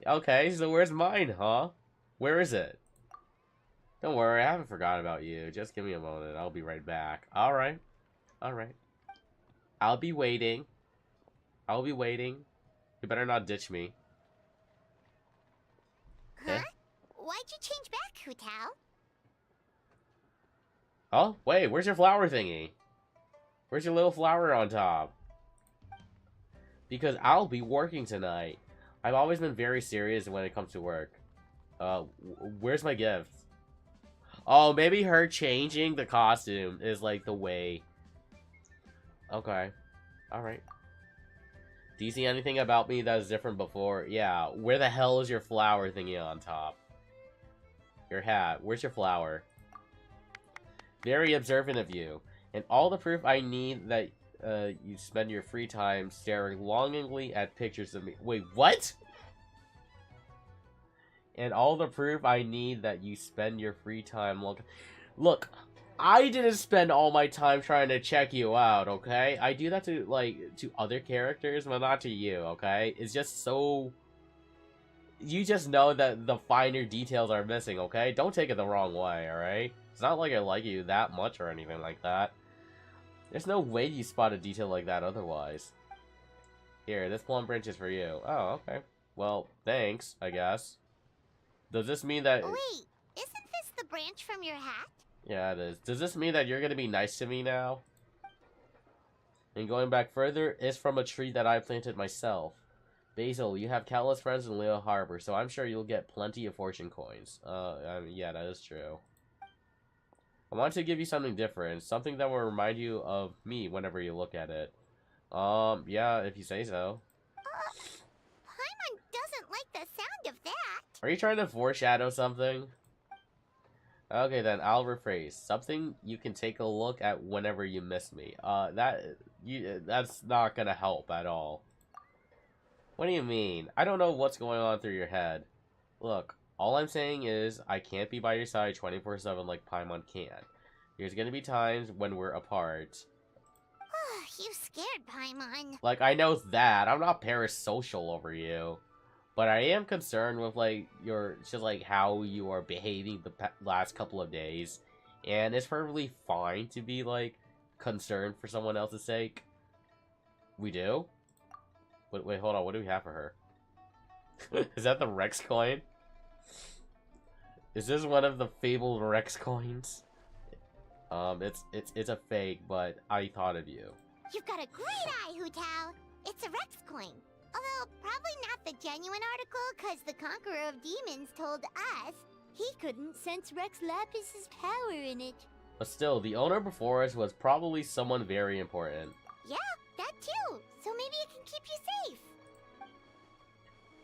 much. Okay, so where's mine, huh? Where is it? Don't worry, I haven't forgotten about you. Just give me a moment. I'll be right back. Alright. Alright. I'll be waiting. I'll be waiting. You better not ditch me. Huh? Eh? Why'd you change back, Hu Tao? Oh, wait, where's your flower thingy? Where's your little flower on top? Because I'll be working tonight. I've always been very serious when it comes to work. Where's my gift? Oh, maybe her changing the costume is like the way. Okay. Alright. Do you see anything about me that is different before? Yeah. Where the hell is your flower thingy on top? Your hat. Where's your flower? Very observant of you. And all the proof I need that you spend your free time staring longingly at pictures of me. Wait, what? And all the proof I need that you spend your free time Look, I didn't spend all my time trying to check you out, okay? I do that to, like, to other characters, but not to you, okay? It's just so... You just know that the finer details are missing, okay? Don't take it the wrong way, alright? It's not like I like you that much or anything like that. There's no way you spot a detail like that otherwise. Here, this plum branch is for you. Oh, okay. Well, thanks, I guess. Does this mean that... Wait, isn't this the branch from your hat? Yeah, it is. Does this mean that you're gonna be nice to me now? And going back further, is from a tree that I planted myself. Basil, you have countless friends in Leo Harbor, so I'm sure you'll get plenty of fortune coins. Yeah, that is true. I want to give you something different, something that will remind you of me whenever you look at it. Yeah, if you say so. Paimon doesn't like the sound of that. Are you trying to foreshadow something? Okay then, I'll rephrase. Something you can take a look at whenever you miss me. That's not gonna help at all. What do you mean? I don't know what's going on through your head. Look, all I'm saying is I can't be by your side 24/7 like Paimon can. There's gonna be times when we're apart. You scared Paimon. Like, I know that. I'm not parasocial over you. But I am concerned with, like, just, like, how you are behaving the last couple of days. And it's perfectly fine to be, like, concerned for someone else's sake. We do? Wait, hold on. What do we have for her? Is that the Rex coin? Is this one of the fabled Rex coins? It's a fake, but I thought of you. You've got a great eye, Hu Tao. It's a Rex coin. Although, probably not the genuine article, because the Conqueror of Demons told us he couldn't sense Rex Lapis's power in it. But still, the owner before us was probably someone very important. Yeah, that too. So maybe it can keep you safe.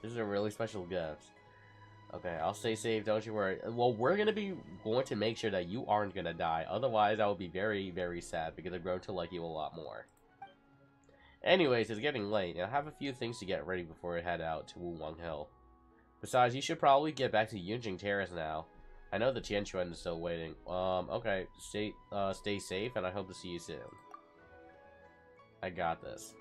This is a really special gift. Okay, I'll stay safe, don't you worry. Well, we're going to make sure that you aren't going to die. Otherwise, I will be very, very sad because I've grown to like you a lot more. Anyways, it's getting late, and I have a few things to get ready before I head out to Wulong Hill. Besides, you should probably get back to Yunjing Terrace now. I know the Tianquan is still waiting. Okay, stay safe, and I hope to see you soon. I got this.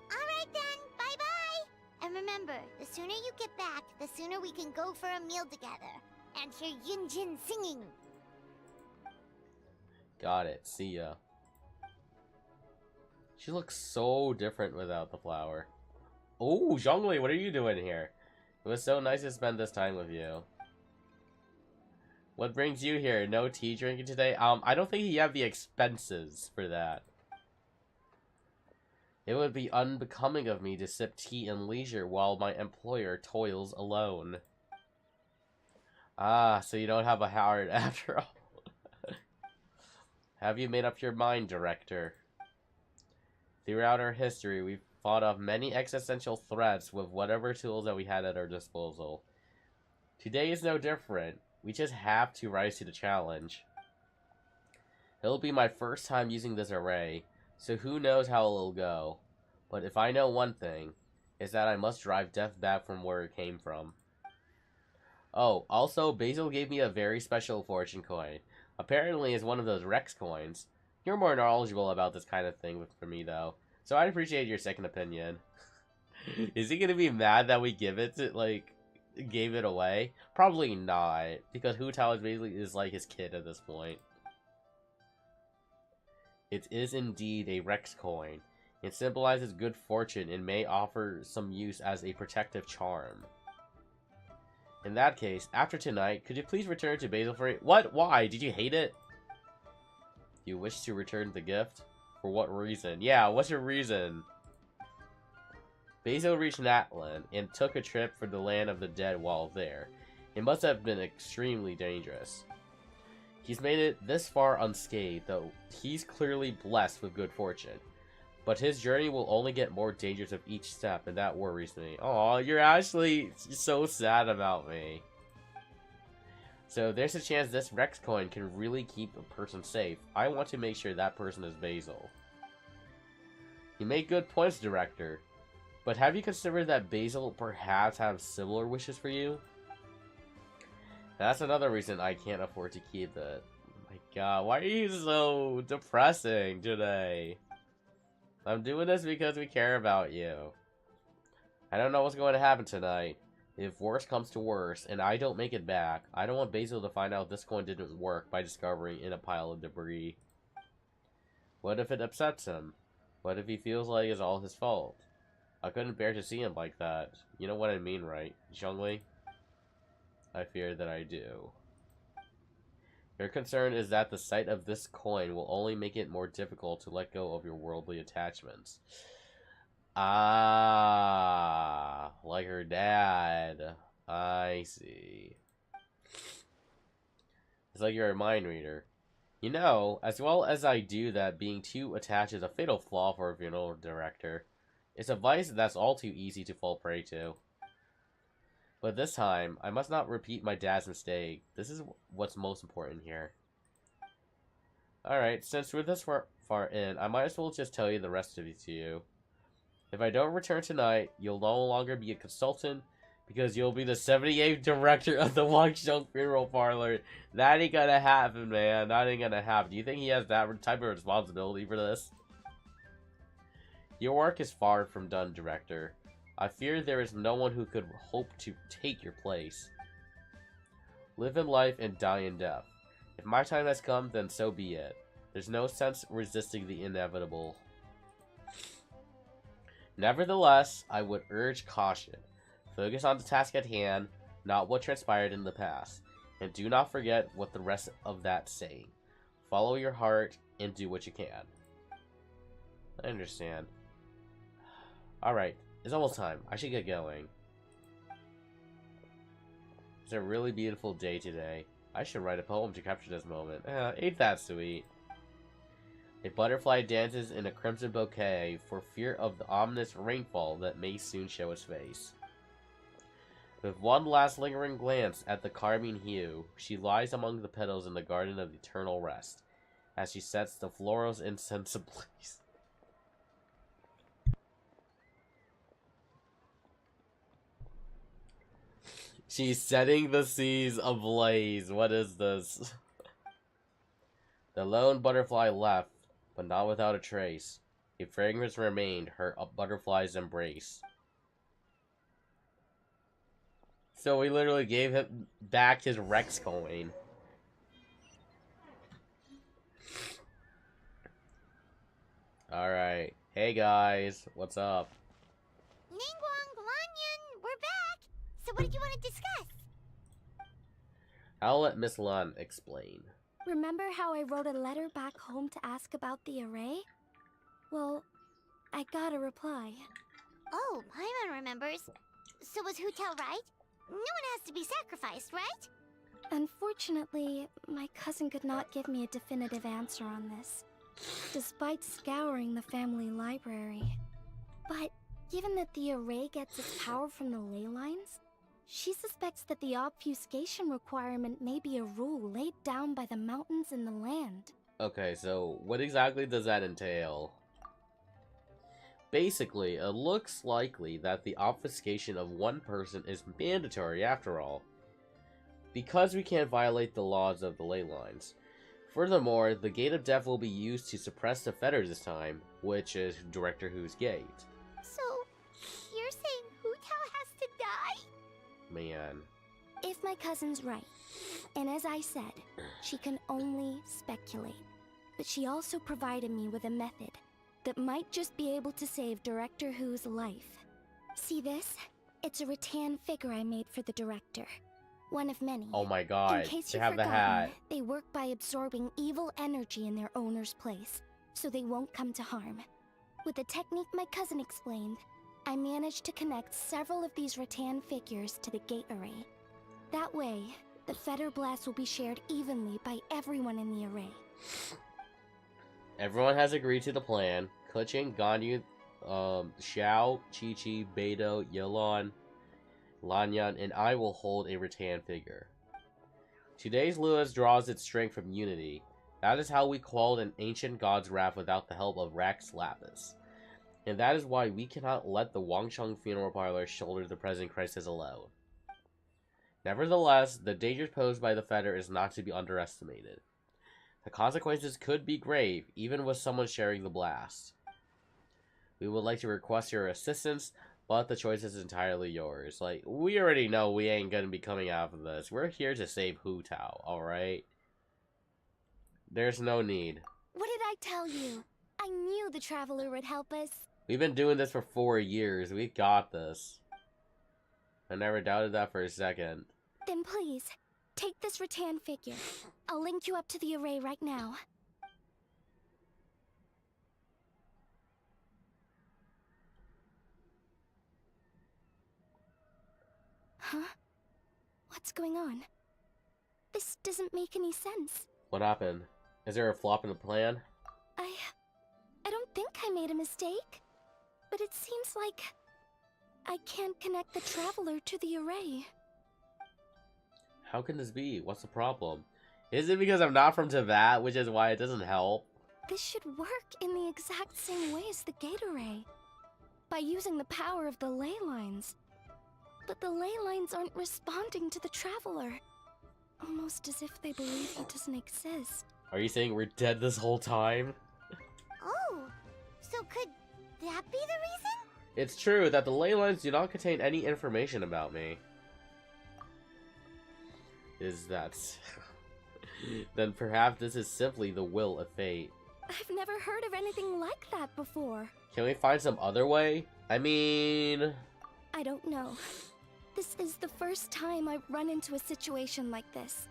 Alright then, bye-bye! And remember, the sooner you get back, the sooner we can go for a meal together. And hear Yunjin singing. Got it. See ya. She looks so different without the flower. Oh, Zhongli, what are you doing here? It was so nice to spend this time with you. What brings you here? No tea drinking today? I don't think you have the expenses for that. It would be unbecoming of me to sip tea in leisure while my employer toils alone. Ah, so you don't have a heart after all. Have you made up your mind, Director? Throughout our history, we've fought off many existential threats with whatever tools that we had at our disposal. Today is no different. We just have to rise to the challenge. It'll be my first time using this array, so who knows how it'll go. But if I know one thing, it's that I must drive death back from where it came from. Oh, also, Basil gave me a very special fortune coin. Apparently, it's one of those Rex coins. You're more knowledgeable about this kind of thing for me, though. So I'd appreciate your second opinion. Is he gonna be mad that we gave it away? Probably not, because Hu Tao is like his kid at this point. It is indeed a Rex coin. It symbolizes good fortune and may offer some use as a protective charm. In that case, after tonight, could you please return to Basil for what? Why? Did you hate it? You wish to return the gift? For what reason? Yeah, what's your reason? Basil reached Natlan and took a trip for the land of the dead while there. It must have been extremely dangerous. He's made it this far unscathed, though he's clearly blessed with good fortune. But his journey will only get more dangerous with each step, and that worries me. Aw, you're actually so sad about me. So there's a chance this Rex coin can really keep a person safe. I want to make sure that person is Basil. You make good points, Director. But have you considered that Basil perhaps has similar wishes for you? That's another reason I can't afford to keep it. Oh my god, why are you so depressing today? I'm doing this because we care about you. I don't know what's going to happen tonight. If worse comes to worse, and I don't make it back, I don't want Basil to find out this coin didn't work by discovering in a pile of debris. What if it upsets him? What if he feels like it's all his fault? I couldn't bear to see him like that. You know what I mean, right, Zhongli? I fear that I do. Your concern is that the sight of this coin will only make it more difficult to let go of your worldly attachments. Ah, like her dad. I see. It's like you're a mind reader. You know, as well as I do that being too attached is a fatal flaw for a funeral director. It's a vice that's all too easy to fall prey to. But this time, I must not repeat my dad's mistake. This is what's most important here. Alright, since we're this far in, I might as well just tell you the rest of it to you. If I don't return tonight, you'll no longer be a consultant, because you'll be the 78th director of the Wangsheng Funeral Parlor. That ain't gonna happen, man. That ain't gonna happen. Do you think he has that type of responsibility for this? Your work is far from done, Director. I fear there is no one who could hope to take your place. Live in life and die in death. If my time has come, then so be it. There's no sense resisting the inevitable. Nevertheless, I would urge caution. Focus on the task at hand, not what transpired in the past. And do not forget what the rest of that saying. Follow your heart and do what you can. I understand. Alright, it's almost time. I should get going. It's a really beautiful day today. I should write a poem to capture this moment. Ain't that sweet? A butterfly dances in a crimson bouquet for fear of the ominous rainfall that may soon show its face. With one last lingering glance at the carmine hue, she lies among the petals in the garden of eternal rest, as she sets the florals incense ablaze. She's setting the seas ablaze. What is this? The lone butterfly left, but not without a trace. A fragrance remained her butterfly's embrace. So we literally gave him back his Rex coin. Alright. Hey guys, what's up? Ningguang, Lanyan, we're back! So what did you want to discuss? I'll let Miss Lan explain. Remember how I wrote a letter back home to ask about the array? Well, I got a reply. Oh, Paimon remembers. So was Hu Tao right? No one has to be sacrificed, right? Unfortunately, my cousin could not give me a definitive answer on this, despite scouring the family library. But given that the array gets its power from the ley lines, she suspects that the obfuscation requirement may be a rule laid down by the mountains and the land. Okay, so what exactly does that entail? Basically, it looks likely that the obfuscation of one person is mandatory after all, because we can't violate the laws of the ley lines. Furthermore, the Gate of Death will be used to suppress the Fetter this time, which is Director Hu's gate. So, you're saying Hu Tao has to die? Man. If my cousin's right, and as I said, she can only speculate, but she also provided me with a method that might just be able to save Director Hu's life. See this? It's a rattan figure I made for the director. One of many. Oh my god, In case they you've have the forgotten, hat. they work by absorbing evil energy in their owner's place, so they won't come to harm. With the technique my cousin explained, I managed to connect several of these rattan figures to the gate array. That way, the Fetter Blast will be shared evenly by everyone in the array. Everyone has agreed to the plan. Keqing, Ganyu, Xiao, Chi-Chi, Beidou, Yelan, Lanyan, and I will hold a rattan figure. Today's Lua draws its strength from unity. That is how we quelled an ancient god's wrath without the help of Rax Lapis. And that is why we cannot let the Wangsheng Funeral Parlor shoulder the present crisis alone. Nevertheless, the danger posed by the Fetter is not to be underestimated. The consequences could be grave, even with someone sharing the blast. We would like to request your assistance, but the choice is entirely yours. Like, we already know we ain't gonna be coming out of this. We're here to save Hu Tao, alright? There's no need. What did I tell you? I knew the Traveler would help us. We've been doing this for 4 years. We got this. I never doubted that for a second. Then please, Take this rattan figure. I'll link you up to the array right now. Huh? What's going on? This doesn't make any sense. What happened? Is there a flop in the plan? I don't think I made a mistake. But it seems like I can't connect the Traveler to the array. How can this be? What's the problem? Is it because I'm not from Teyvat, which is why it doesn't help? This should work in the exact same way as the gate array. By using the power of the ley lines. But the ley lines aren't responding to the Traveler. Almost as if they believe he doesn't exist. Are you saying we're dead this whole time? Oh, so could that be the reason? It's true that the ley lines do not contain any information about me. Is that... Then perhaps this is simply the will of fate. I've never heard of anything like that before. Can we find some other way? I mean... I don't know. This is the first time I've run into a situation like this.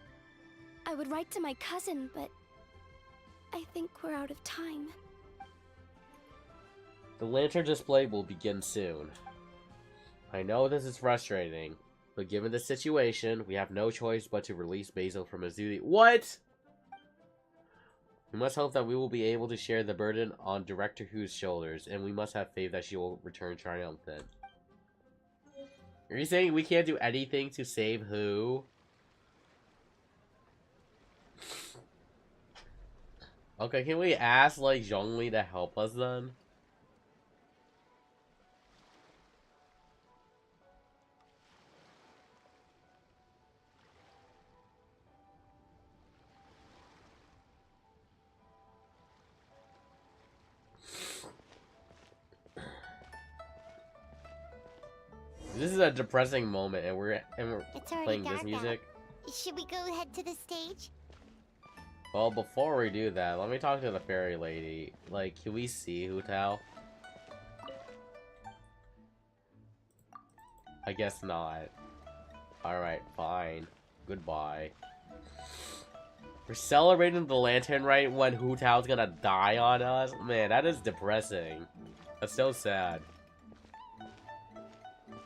I would write to my cousin, but I think we're out of time. The lantern display will begin soon. I know this is frustrating, but given the situation, we have no choice but to release Basil from his duty. What? We must hope that we will be able to share the burden on Director Who's shoulders, and we must have faith that she will return triumphant. Are you saying we can't do anything to save Who? Okay, can we ask, like, Zhongli to help us then? This is a depressing moment, and we're It's already playing this dark music. out. Should we go head to the stage? Well, before we do that, let me talk to the fairy lady. Like, can we see Hu Tao? I guess not. Alright, fine. Goodbye. We're celebrating the lantern right when Hu Tao's gonna die on us? Man, that is depressing. That's so sad.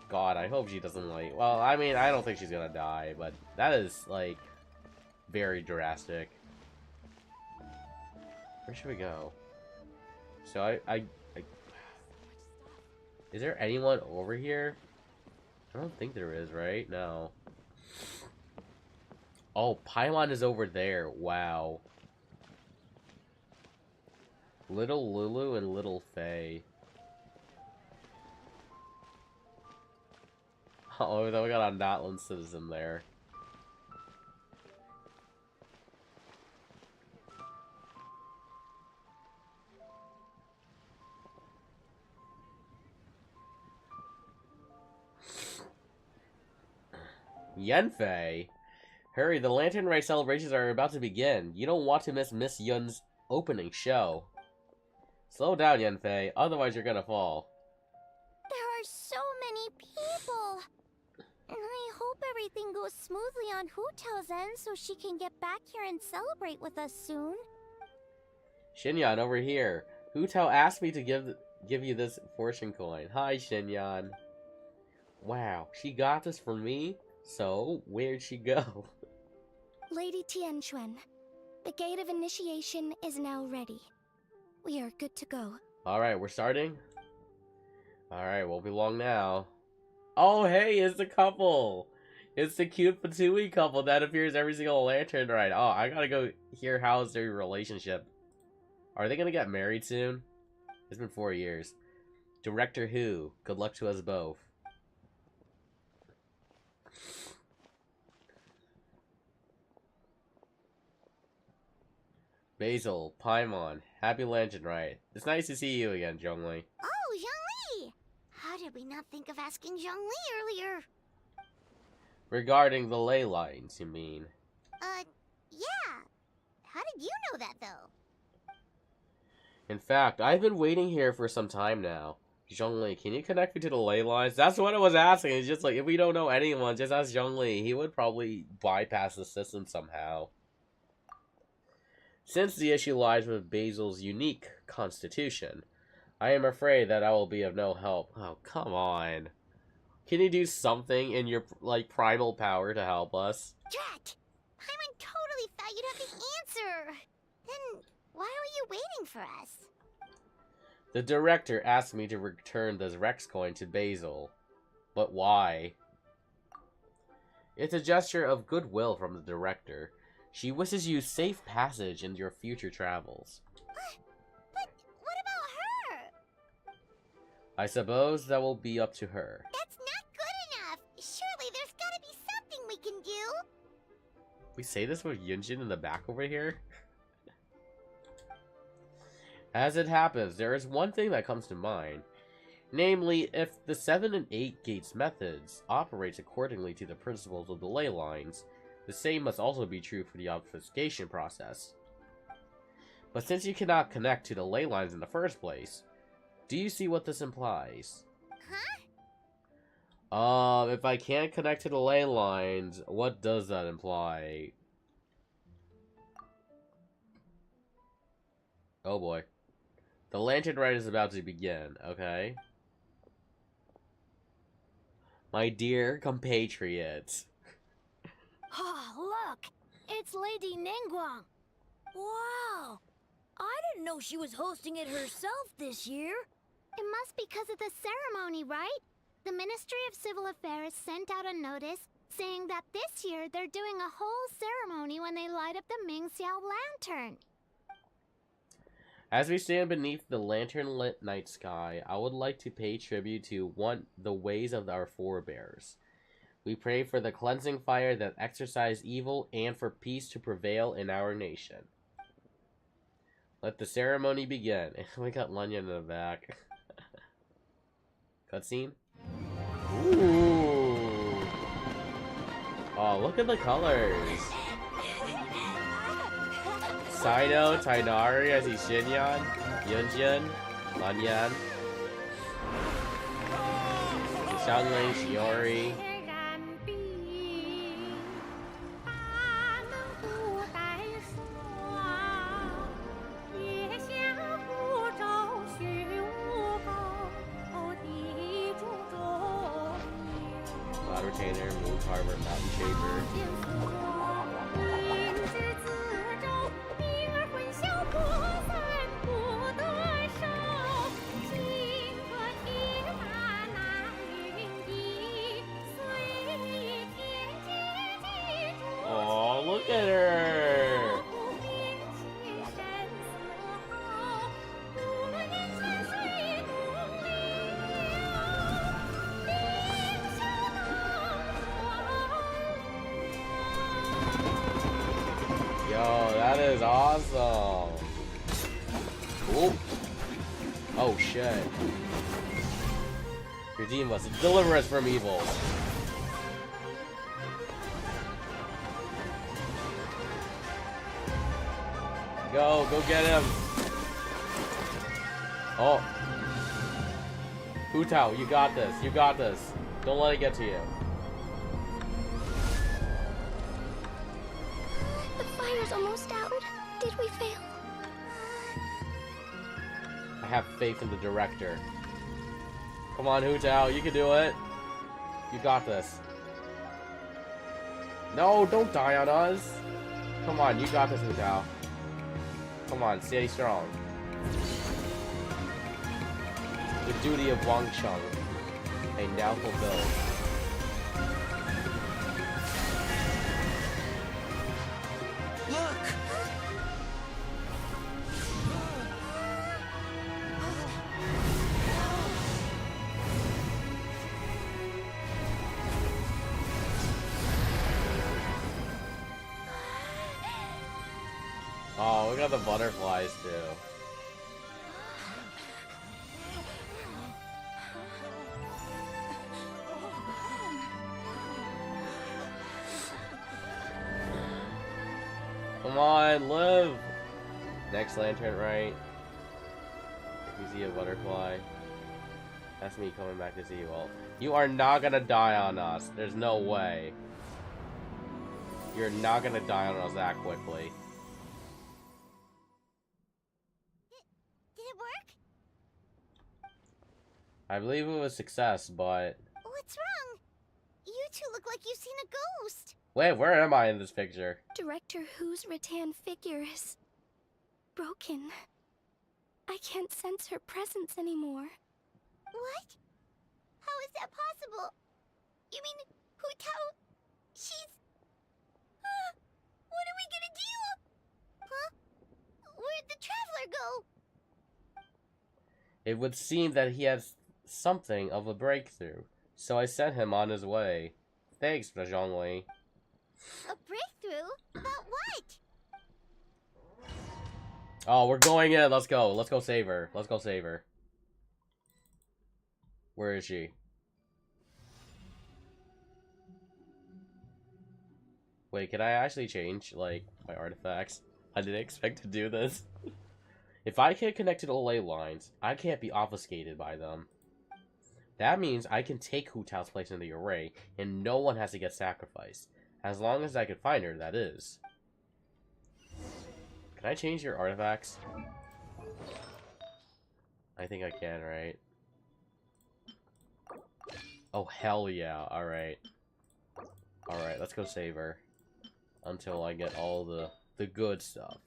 God, I hope she doesn't, like... Well, I mean, I don't think she's gonna die, but that is, like, very drastic. Where should we go? So, Is there anyone over here? I don't think there is, right? No. Oh, Paimon is over there. Wow. Little Lulu and Little Faye. Oh, then we got a Natlan citizen there. Yanfei! Hurry, the Lantern Rite celebrations are about to begin. You don't want to miss Miss Yun's opening show. Slow down, Yanfei, otherwise you're gonna fall. There are so many people. And I hope everything goes smoothly on Hu Tao's end so she can get back here and celebrate with us soon. Xinyan, over here. Hu Tao asked me to give you this fortune coin. Hi, Xinyan. Wow, she got this for me? So, where'd she go? Lady Tianquan, the Gate of Initiation is now ready. We are good to go. Alright, we're starting? Alright, won't be long now. Oh, hey, it's the couple! It's the cute Fatui couple that appears every single Lantern Rite. Oh, I gotta go hear how's their relationship. Are they gonna get married soon? It's been 4 years. Director Who, good luck to us both. Basil, Paimon, happy Lantern Rite. It's nice to see you again, Zhongli. Oh, Zhongli! How did we not think of asking Zhongli earlier? Regarding the ley lines, you mean? Yeah. How did you know that, though? In fact, I've been waiting here for some time now. Zhongli, can you connect me to the ley lines? That's what I was asking. It's just like, if we don't know anyone, just ask Zhongli. He would probably bypass the system somehow. Since the issue lies with Basil's unique constitution, I am afraid that I will be of no help. Oh, come on. Can you do something in your, like, primal power to help us? Drat! Paimon totally thought you'd have the answer! Then why were you waiting for us? The director asked me to return the Rex coin to Basil. But why? It's a gesture of goodwill from the director. She wishes you safe passage in your future travels. But what about her? I suppose that will be up to her. That's not good enough! Surely there's gotta be something we can do! We say this with Yunjin in the back over here? As it happens, there is one thing that comes to mind. Namely, if the 7 and 8 gates methods operates accordingly to the principles of the ley lines, the same must also be true for the obfuscation process. But since you cannot connect to the ley lines in the first place, do you see what this implies? Huh? If I can't connect to the ley lines, what does that imply? Oh boy. The lantern rite is about to begin, okay? My dear compatriots. Oh, look! It's Lady Ningguang! Wow! I didn't know she was hosting it herself this year. It must be because of the ceremony, right? The Ministry of Civil Affairs sent out a notice saying that this year they're doing a whole ceremony when they light up the Mingxiao lantern. As we stand beneath the lantern-lit night sky, I would like to pay tribute to the ways of our forebears. We pray for the cleansing fire that exorcised evil and for peace to prevail in our nation. Let the ceremony begin. We got Lenya in the back. Cutscene? Ooh! Oh, look at the colors! Sino, Tainari, I see Xinyan, Yunjin, Lanyan, Xiangling, Shiori. Cloud Retainer, Moon Harbor, Mountain Shaper. Oh, look at her! Yo, that is awesome! Cool. Oh shit. Redeem us, deliver us from evil! Go get him! Oh! Hu Tao, you got this, Don't let it get to you. The fire's almost out. Did we fail? I have faith in the director. Come on, Hu Tao, you can do it. You got this. No, don't die on us. Come on, you got this, Hu Tao. Come on, stay strong. The duty of Wang Cheng, a now fulfilled. Look! Oh, we got the butterflies too. Come on, live! Next lantern, right? If you see a butterfly. That's me coming back to see you all. You are not gonna die on us. There's no way. You're not gonna die on us that quickly. Did it work? I believe it was a success, but... What's wrong? You two look like you've seen a ghost. Wait, where am I in this picture? Director Hu's rattan figure is broken. I can't sense her presence anymore. What? How is that possible? You mean Hu Tao? She's... what are we gonna do? Huh? Where'd the traveler go? It would seem that he has something of a breakthrough, so I sent him on his way. Thanks, Zhongli. A breakthrough? About what? Oh, we're going in. Let's go. Let's go save her. Let's go save her. Where is she? Wait, can I actually change, like, my artifacts? I didn't expect to do this. If I can't connect to the ley lines, I can't be obfuscated by them. That means I can take Hu Tao's place in the array, and no one has to get sacrificed. As long as I can find her, that is. Can I change your artifacts? I think I can, right? Oh, hell yeah. Alright. Alright, let's go save her. Until I get all the good stuff.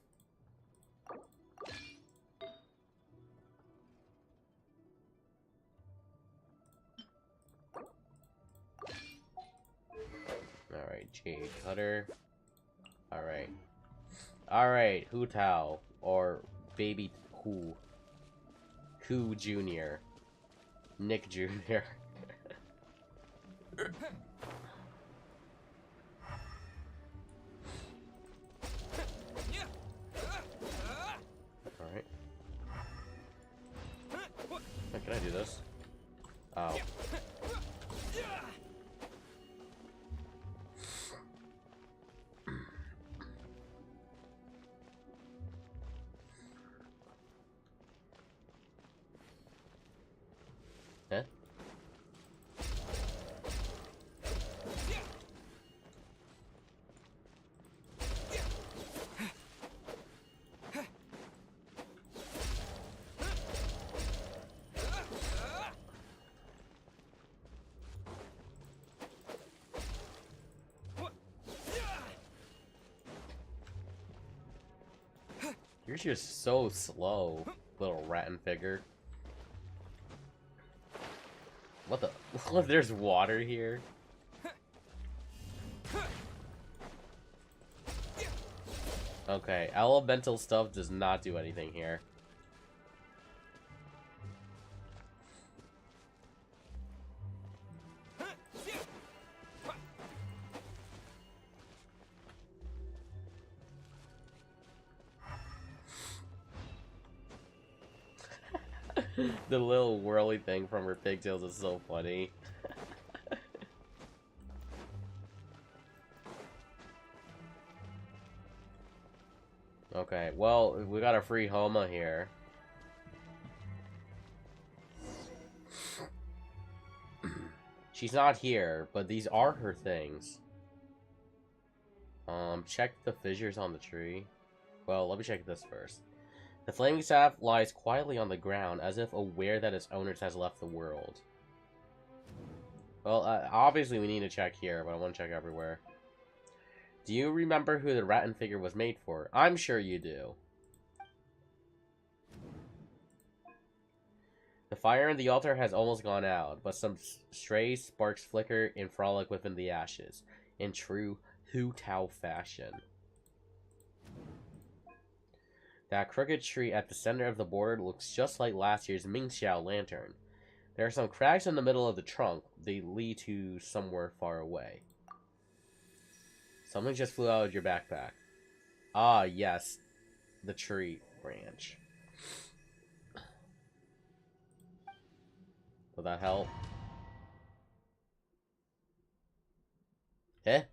Alright, Jade Cutter. Alright. Alright, Hu Tao. Or Baby Hu. Hu Jr. Nick Jr. Alright. Can I do this? Oh. Huh? You're just so slow, little rattan figure. What the? There's water here. Okay, elemental stuff does not do anything here. The little whirly thing from her pigtails is so funny. Okay, well, we got a free Homa here. She's not here, but these are her things. Check the fissures on the tree. Well, let me check this first. The flaming staff lies quietly on the ground, as if aware that its owner has left the world. Well, obviously we need to check here, but I want to check everywhere. Do you remember who the rattan figure was made for? I'm sure you do. The fire in the altar has almost gone out, but some stray sparks flicker and frolic within the ashes, in true Hu Tao fashion. That crooked tree at the center of the board looks just like last year's Mingxiao lantern. There are some cracks in the middle of the trunk. They lead to somewhere far away. Something just flew out of your backpack. Ah, yes. The tree branch. Will that help? Eh?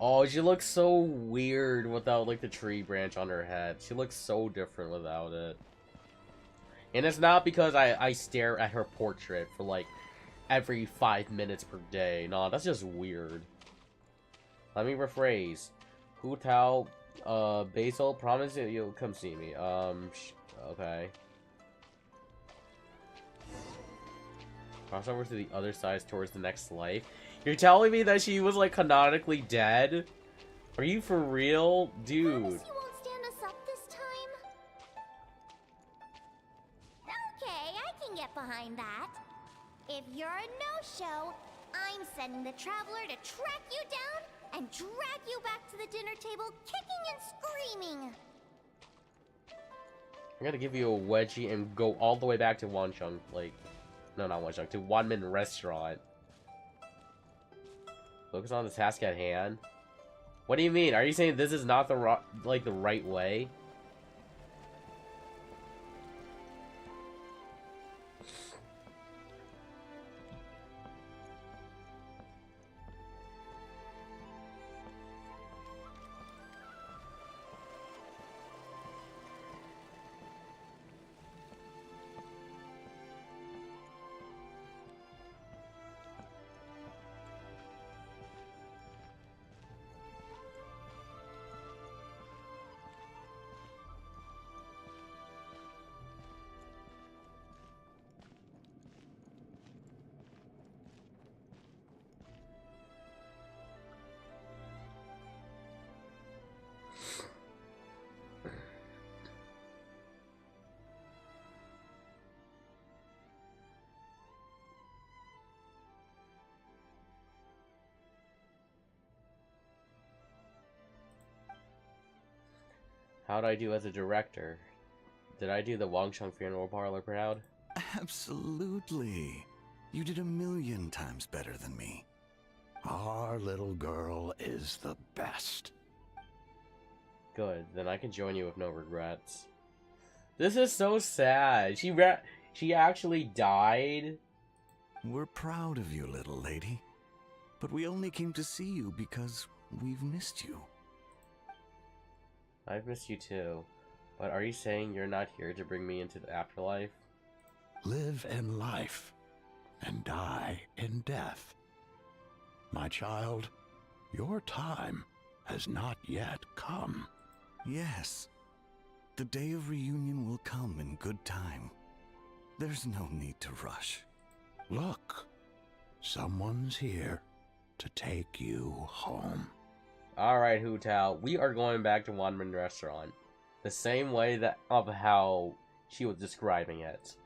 Oh, she looks so weird without, like, the tree branch on her head. She looks so different without it. And it's not because I stare at her portrait for like every 5 minutes per day. No, that's just weird. Let me rephrase. Hu Tao, Basil, promise that you'll come see me. Okay. Cross over to the other side towards the next life. You're telling me that she was like canonically dead? Are you for real? Dude. Promise you won't stand us up this time? Okay, I can get behind that. If you're a no-show, I'm sending the Traveler to track you down and drag you back to the dinner table kicking and screaming. I'm gonna give you a wedgie and go all the way back to Wancheng, like... No, not Wancheng, to Wanmin Restaurant. Focus on the task at hand. What do you mean? Are you saying this is not the right way? How'd I do as a director? Did I do the Wancheng Funeral Parlor proud? Absolutely. You did 1,000,000 times better than me. Our little girl is the best. Good, then I can join you with no regrets. This is so sad. She actually died? We're proud of you, little lady. But we only came to see you because we've missed you. I've missed you too. But are you saying you're not here to bring me into the afterlife? Live in life and die in death. My child, your time has not yet come. Yes, the day of reunion will come in good time. There's no need to rush. Look, someone's here to take you home. Alright, Hu Tao, we are going back to Wanmin Restaurant. The same way that of how she was describing it.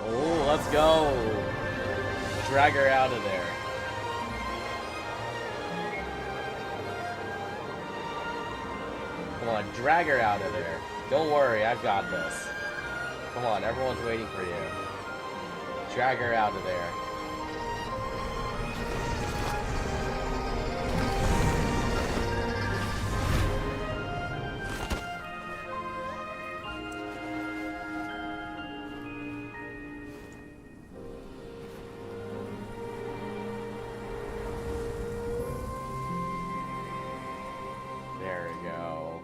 Oh, let's go! Drag her out of there. Come on, drag her out of there. Don't worry, I've got this. Come on, everyone's waiting for you. Drag her out of there. There we go.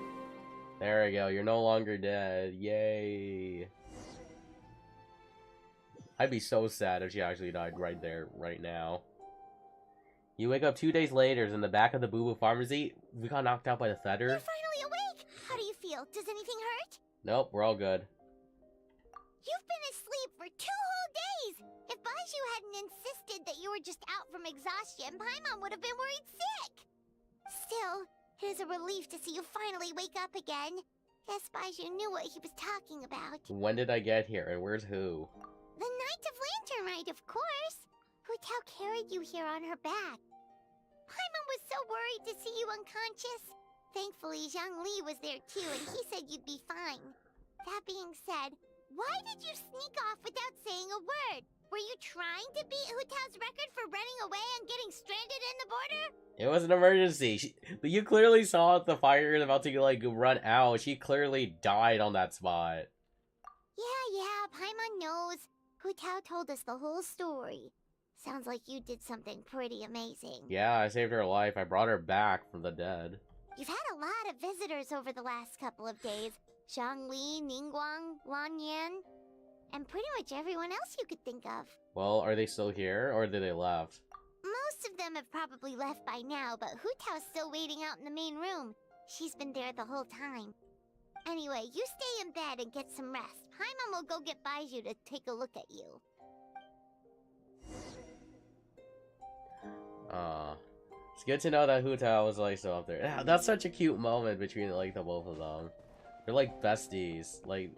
There we go. You're no longer dead. Yay. I'd be so sad if she actually died right there, right now. You wake up 2 days later in the back of the Boo Boo Pharmacy. We got knocked out by the feather. You're finally awake! How do you feel? Does anything hurt? Nope, we're all good. You've been asleep for 2 whole days! If Baiju hadn't insisted that you were just out from exhaustion, Paimon would have been worried sick! Still, it is a relief to see you finally wake up again. Guess Baiju knew what he was talking about. When did I get here, and where's who? The Knight of Lantern Rite, of course! Hu Tao carried you here on her back. Paimon was so worried to see you unconscious. Thankfully, Zhang Li was there too, and he said you'd be fine. That being said, why did you sneak off without saying a word? Were you trying to beat Hu Tao's record for running away and getting stranded in the border? It was an emergency. You clearly saw the fire about to like run out. She clearly died on that spot. Yeah, Paimon knows. Hu Tao told us the whole story. Sounds like you did something pretty amazing. Yeah, I saved her life. I brought her back from the dead. You've had a lot of visitors over the last couple of days. Zhangli, Ningguang, Lan Yan, and pretty much everyone else you could think of. Well, are they still here, or did they left? Most of them have probably left by now, but Hu Tao's still waiting out in the main room. She's been there the whole time. Anyway, you stay in bed and get some rest. Paimon will go get Baizhu to take a look at you. It's good to know that Hu Tao was like so up there. Yeah, that's such a cute moment between like the both of them. They're like besties. Like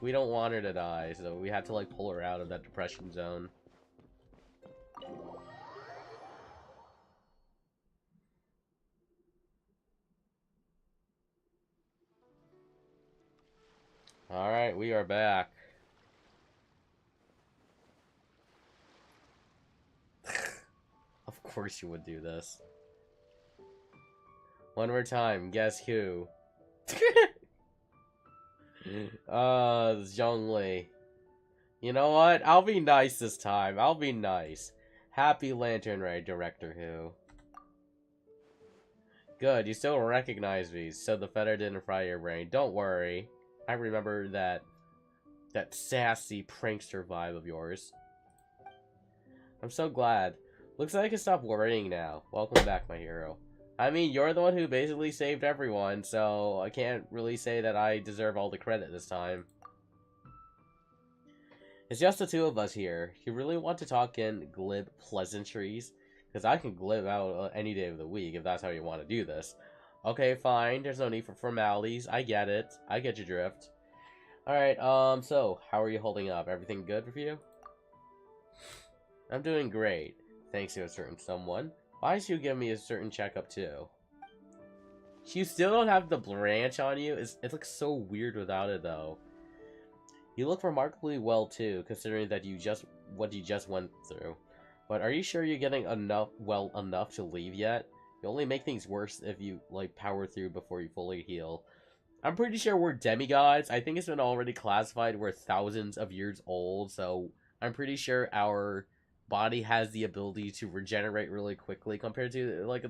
we don't want her to die, so we had to like pull her out of that depression zone. Alright, we are back. Of course you would do this. One more time, guess who? Zhongli. You know what? I'll be nice this time. I'll be nice. Happy Lantern Ray, Director Who. Good, you still recognize me, so the feather didn't fry your brain. Don't worry. I remember that sassy prankster vibe of yours. I'm so glad. Looks like I can stop worrying now. Welcome back, my hero. I mean, you're the one who basically saved everyone, so I can't really say that I deserve all the credit this time. It's just the two of us here. You really want to talk in glib pleasantries? Because I can glib out any day of the week if that's how you want to do this. Okay, fine. There's no need for formalities. I get it. I get your drift. Alright, so, how are you holding up? Everything good with you? I'm doing great. Thanks to a certain someone. Why should you give me a certain checkup too? You still don't have the branch on you? It looks so weird without it though. You look remarkably well too, considering that what you just went through. But are you sure you're getting enough to leave yet? You only make things worse if you like power through before you fully heal. I'm pretty sure we're demigods. I think it's been already classified we're thousands of years old, so I'm pretty sure our body has the ability to regenerate really quickly compared to like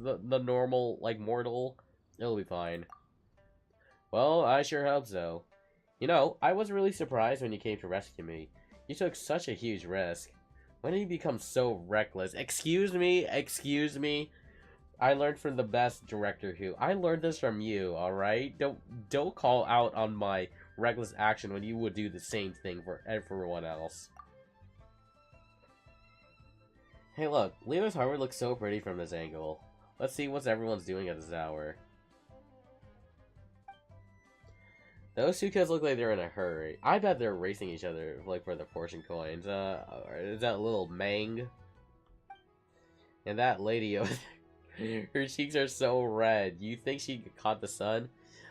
the normal like mortal. It'll be fine. Well, I sure hope so. You know, I was really surprised when you came to rescue me. You took such a huge risk. When did you become so reckless? Excuse me. I learned from the best Director Who. I learned this from you, alright? Don't call out on my reckless action when you would do the same thing for everyone else. Hey look, Leo's Harbor looks so pretty from this angle. Let's see what everyone's doing at this hour. Those two kids look like they're in a hurry. I bet they're racing each other, like, for the fortune coins. Is that little Mang? And that lady over there, her cheeks are so red. You think she caught the sun?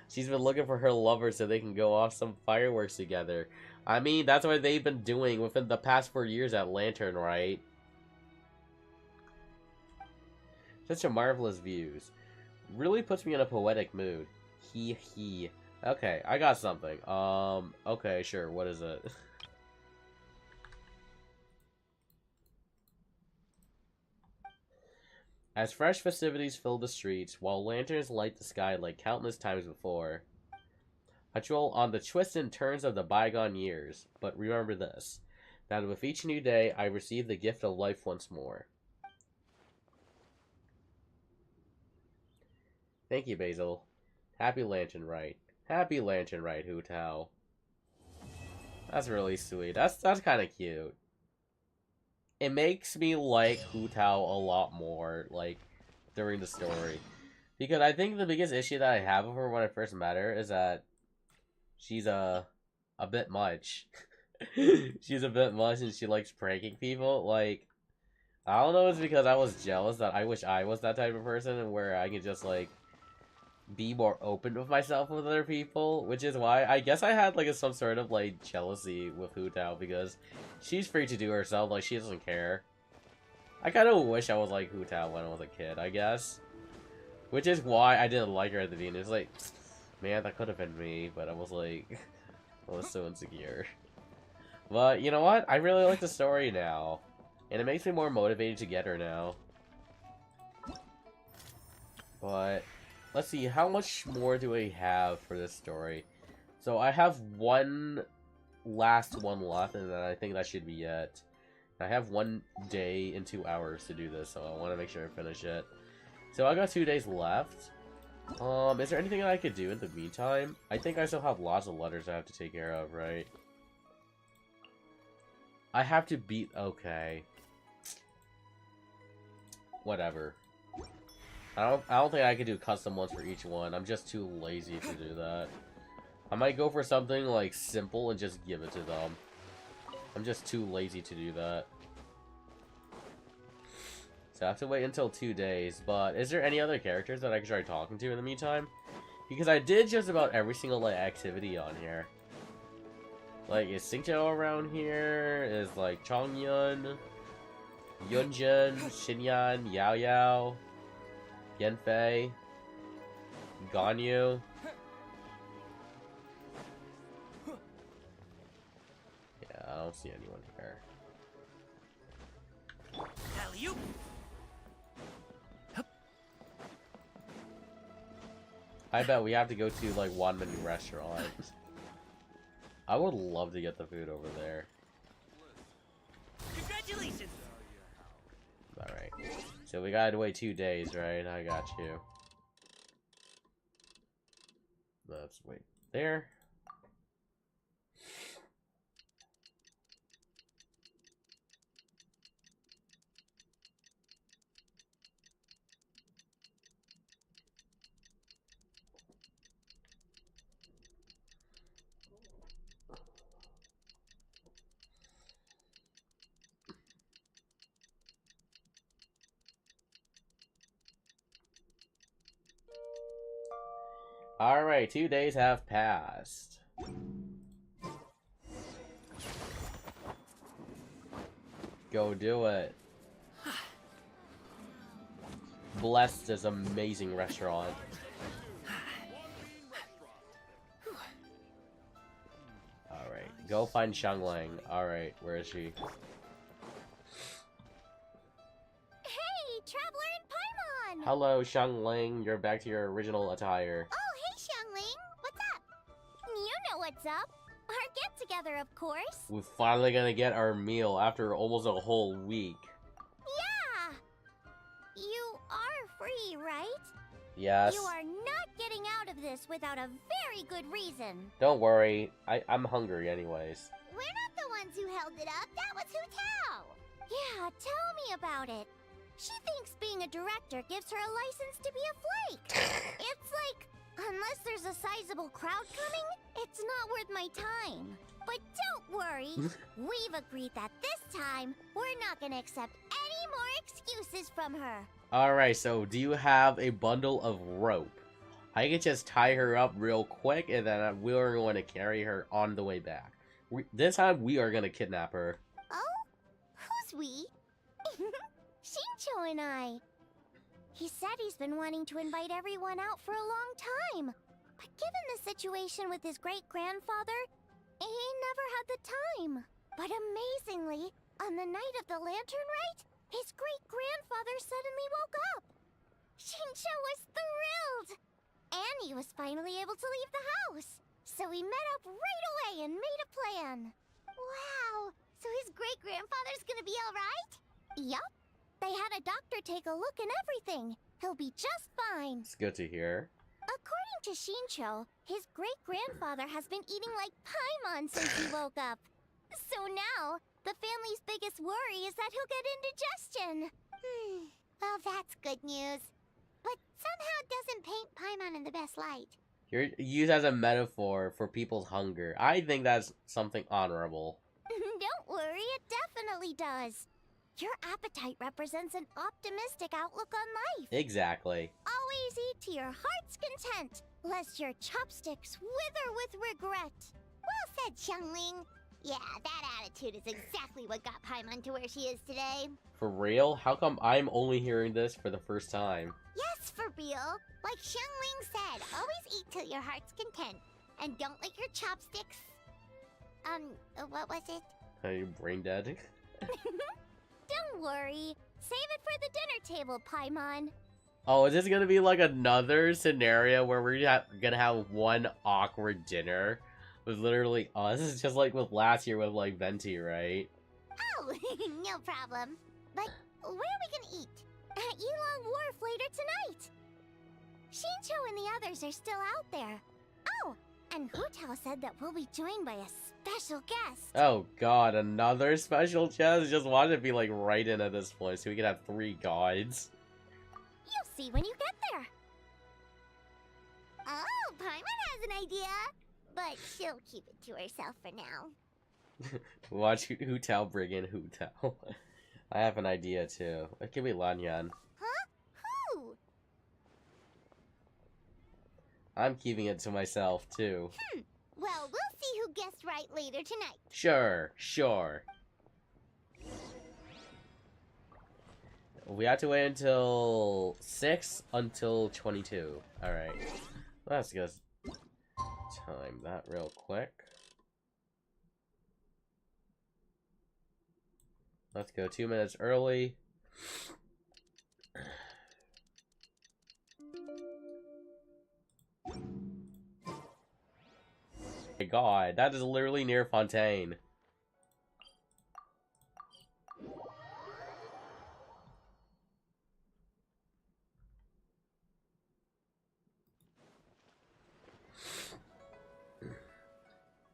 She's been looking for her lover so they can go off some fireworks together. I mean, that's what they've been doing within the past 4 years at Lantern, right? Such a marvelous views. Really puts me in a poetic mood. He. Okay, I got something. Okay, sure, what is it? As fresh festivities fill the streets, while lanterns light the sky like countless times before. I dwell on the twists and turns of the bygone years, but remember this, that with each new day, I receive the gift of life once more. Thank you, Basil. Happy Lantern Rite. Happy Lantern Rite, Hu Tao. That's really sweet. That's kind of cute. It makes me like Hu Tao a lot more, like, during the story. Because I think the biggest issue that I have with her when I first met her is that she's a bit much. She's a bit much and she likes pranking people. Like, I don't know if it's because I was jealous that I wish I was that type of person and where I could just, like, be more open with myself with other people, which is why I guess I had like some sort of like jealousy with Hu Tao because she's free to do herself, like she doesn't care. I kind of wish I was like Hu Tao when I was a kid, I guess. Which is why I didn't like her at the beginning. It's like, man, that could have been me, but I was like, I was so insecure. But you know what? I really like the story now, and it makes me more motivated to get her now. But let's see, how much more do I have for this story? So I have one last one left, and then I think that should be it. I have 1 day and 2 hours to do this, so I want to make sure I finish it. So I got 2 days left. Is there anything I could do in the meantime? I think I still have lots of letters I have to take care of, right? I have to beat... okay. Whatever. I don't think I could do custom ones for each one. I'm just too lazy to do that. I might go for something like simple and just give it to them. I'm just too lazy to do that. So I have to wait until 2 days, but is there any other characters that I can try talking to in the meantime? Because I did just about every single like activity on here. Like, is Xingqiu around here? Is like Chongyun, Yunjin, Xinyan, Yao Yao, Yanfei, Ganyu. Yeah, I don't see anyone here. Alley-oop. I bet we have to go to like one menu restaurant. I would love to get the food over there. Congratulations. Alright. So we gotta wait 2 days, right? I got you. Let's wait there. Alright, 2 days have passed. Go do it. Bless this amazing restaurant. Alright, go find Xiangling. Alright, where is she? Hey, Traveler and Paimon! Hello, Xiangling. You're back to your original attire. Oh, hey, Xiangling. What's up? You know what's up. Our get-together, of course. We're finally gonna get our meal after almost a whole week. Yeah! You are free, right? Yes. You are not getting out of this without a very good reason. Don't worry. I'm hungry anyways. We're not the ones who held it up. That was Hu Tao. Yeah, tell me about it. She thinks being a director gives her a license to be a flake. It's like, unless there's a sizable crowd coming, it's not worth my time. But don't worry. We've agreed that this time, we're not gonna accept any more excuses from her. Alright, so do you have a bundle of rope? I can just tie her up real quick and then we're going to carry her on the way back. This time we are going to kidnap her. Oh? Who's we? Xingqiu and I. He said he's been wanting to invite everyone out for a long time. But given the situation with his great-grandfather, he never had the time. But amazingly, on the night of the lantern rite, his great-grandfather suddenly woke up. Xingqiu was thrilled. And he was finally able to leave the house. So we met up right away and made a plan. Wow, so his great-grandfather's gonna be alright? Yup. They had a doctor take a look and everything. He'll be just fine. It's good to hear. According to Xingqiu, his great-grandfather has been eating like Paimon since he woke up. So now, the family's biggest worry is that he'll get indigestion. Well, that's good news. But somehow doesn't paint Paimon in the best light. You're used as a metaphor for people's hunger. I think that's something honorable. Don't worry, it definitely does. Your appetite represents an optimistic outlook on life. Exactly. Always eat to your heart's content, lest your chopsticks wither with regret. Well said, Xiangling. Yeah, that attitude is exactly what got Paimon to where she is today. For real? How come I'm only hearing this for the first time? Yes, for real. Like Xiangling said, always eat till your heart's content. And don't lick your chopsticks. What was it? Are you brain dead? Don't worry. Save it for the dinner table, Paimon. Oh, is this gonna be like another scenario where we're gonna have one awkward dinner with literally us? It's just like with last year with like Venti, right? Oh, no problem. But where are we gonna eat? At Yilong Wharf later tonight. Shincho and the others are still out there. Oh, and Hu Tao said that we'll be joined by a special guest. Oh god, another special chest? Just wanted to be like right in at this point so we could have 3 guides. You'll see when you get there. Oh, Paimon has an idea. But she'll keep it to herself for now. Watch Hu Tao bring in Hu Tao. I have an idea too. It could be Lanyan. Huh? Who? I'm keeping it to myself too. Well, we'll see who guessed right later tonight. Sure, sure. We have to wait until 6 until 22. Alright. Let's just time that real quick. Let's go 2 minutes early. My god, that is literally near Fontaine.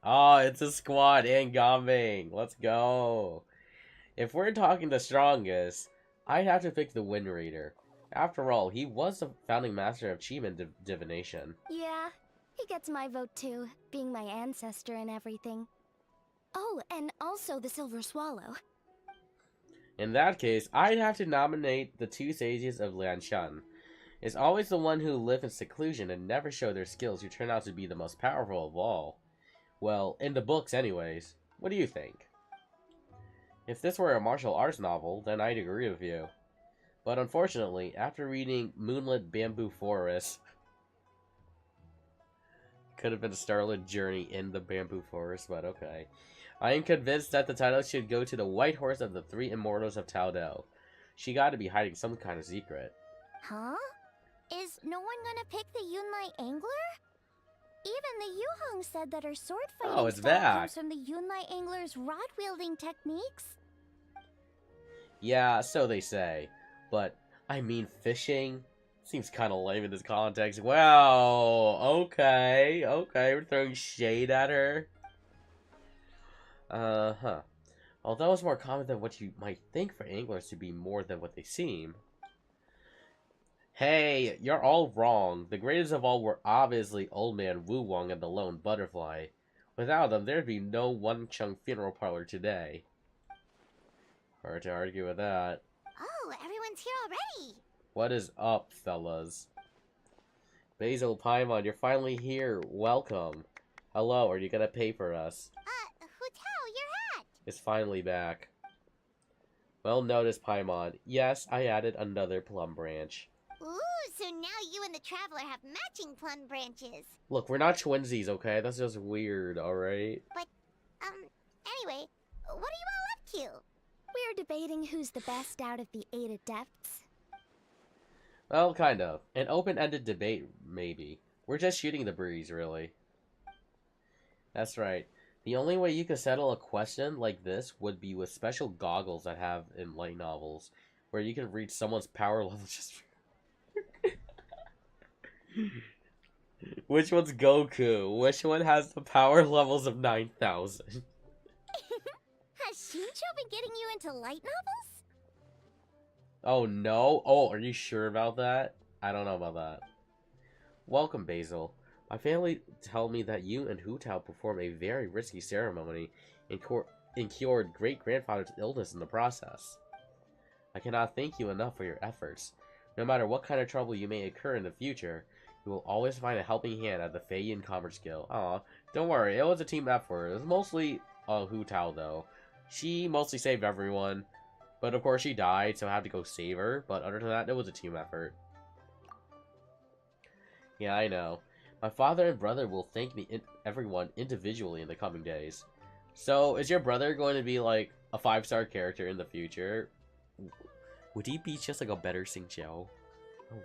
Oh, it's a squad and Gambing. Let's go. If we're talking the strongest, I'd have to pick the Wind Raider. After all, he was the founding master of Chiman divination. Yeah, he gets my vote too, being my ancestor and everything. Oh, and also the Silver Swallow. In that case, I'd have to nominate the 2 sages of Lianshan. It's always the one who live in seclusion and never show their skills who turn out to be the most powerful of all. Well, in the books anyways. What do you think? If this were a martial arts novel, then I'd agree with you. But unfortunately, after reading Moonlit Bamboo Forest... could have been a Starlit Journey in the Bamboo Forest, but okay. I am convinced that the title should go to the White Horse of the 3 Immortals of Taodao. She gotta be hiding some kind of secret. Huh? Is no one gonna pick the Yunlai Angler? Even the Yuhong said that her sword fighting it's style back. comes from the Yunlai Angler's rod-wielding techniques. Yeah, so they say. But, I mean, fishing? Seems kind of lame in this context. Wow, okay, we're throwing shade at her. Uh-huh. Although it's more common than what you might think for anglers to be more than what they seem. Hey, you're all wrong. The greatest of all were obviously Old Man Wu Wong and the Lone Butterfly. Without them, there'd be no One Chung funeral parlor today. Hard to argue with that. Oh, everyone's here already. What is up, fellas? Basil Paimon, you're finally here. Welcome. Hello, are you gonna pay for us? Hu Tao, your hat. It's finally back. Well noticed, Paimon. Yes, I added another plum branch. Ooh, so now you and the Traveler have matching plum branches. Look, we're not twinsies, okay? That's just weird, alright? But, anyway, what are you all up to? We're debating who's the best out of the 8 adepts. Well, kind of. An open-ended debate, maybe. We're just shooting the breeze, really. That's right. The only way you could settle a question like this would be with special goggles that have in light novels, where you can read someone's power level just... Which one's Goku? Which one has the power levels of 9,000? Has Shincho been getting you into light novels? Oh no? Oh, are you sure about that? I don't know about that. Welcome, Basil. My family tell me that you and Hu Tao performed a very risky ceremony and cured great-grandfather's illness in the process. I cannot thank you enough for your efforts. No matter what kind of trouble you may incur in the future, you will always find a helping hand at the Feiyin Commerce Guild. Aw, don't worry, it was a team effort. It was mostly Hu Tao, though. She mostly saved everyone, but of course she died, so I had to go save her. But other than that, it was a team effort. Yeah, I know. My father and brother will thank me, everyone, individually in the coming days. So, is your brother going to be, like, a 5-star character in the future? Would he be just, like, a better Xingqiu? Oh,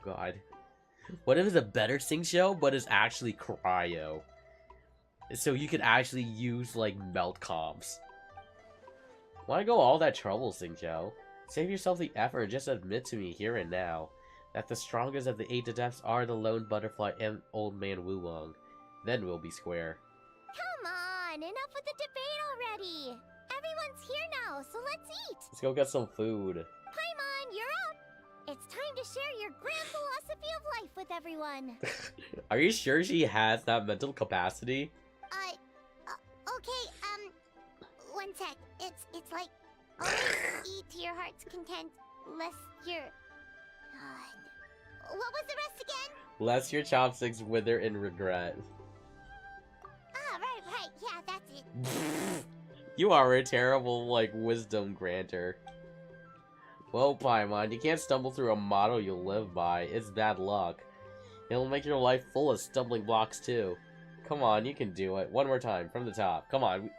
God. What if it's a better Xingqiu, but it's actually cryo? So you could actually use, like, melt comps. Why go all that trouble, Xingqiu? Save yourself the effort and just admit to me here and now that the strongest of the 8 adepts are the lone butterfly and old man Wulong. Then we'll be square. Come on, enough with the debate already. Everyone's here now, so let's eat. Let's go get some food. Paimon, you're up. It's time to share your grand philosophy of life with everyone. Are you sure she has that mental capacity? Okay, one sec. It's like, always eat to your heart's content, lest your... what was the rest again? Lest your chopsticks wither in regret. Ah, right, yeah, that's it. You are a terrible, like, wisdom granter. Well, Paimon, you can't stumble through a motto you'll live by. It's bad luck. It'll make your life full of stumbling blocks, too. Come on, you can do it. One more time, from the top. Come on.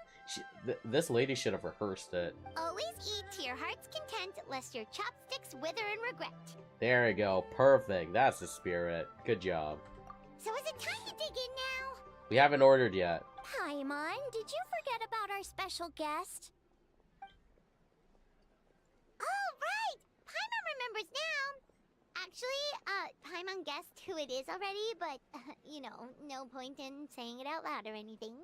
This lady should have rehearsed it. Always eat to your heart's content, lest your chopsticks wither in regret. There we go. Perfect. That's the spirit. Good job. So is it time to dig in now? We haven't ordered yet. Paimon, did you forget about our special guest? Oh, right! Paimon remembers now! Actually, Paimon guessed who it is already, but, you know, no point in saying it out loud or anything.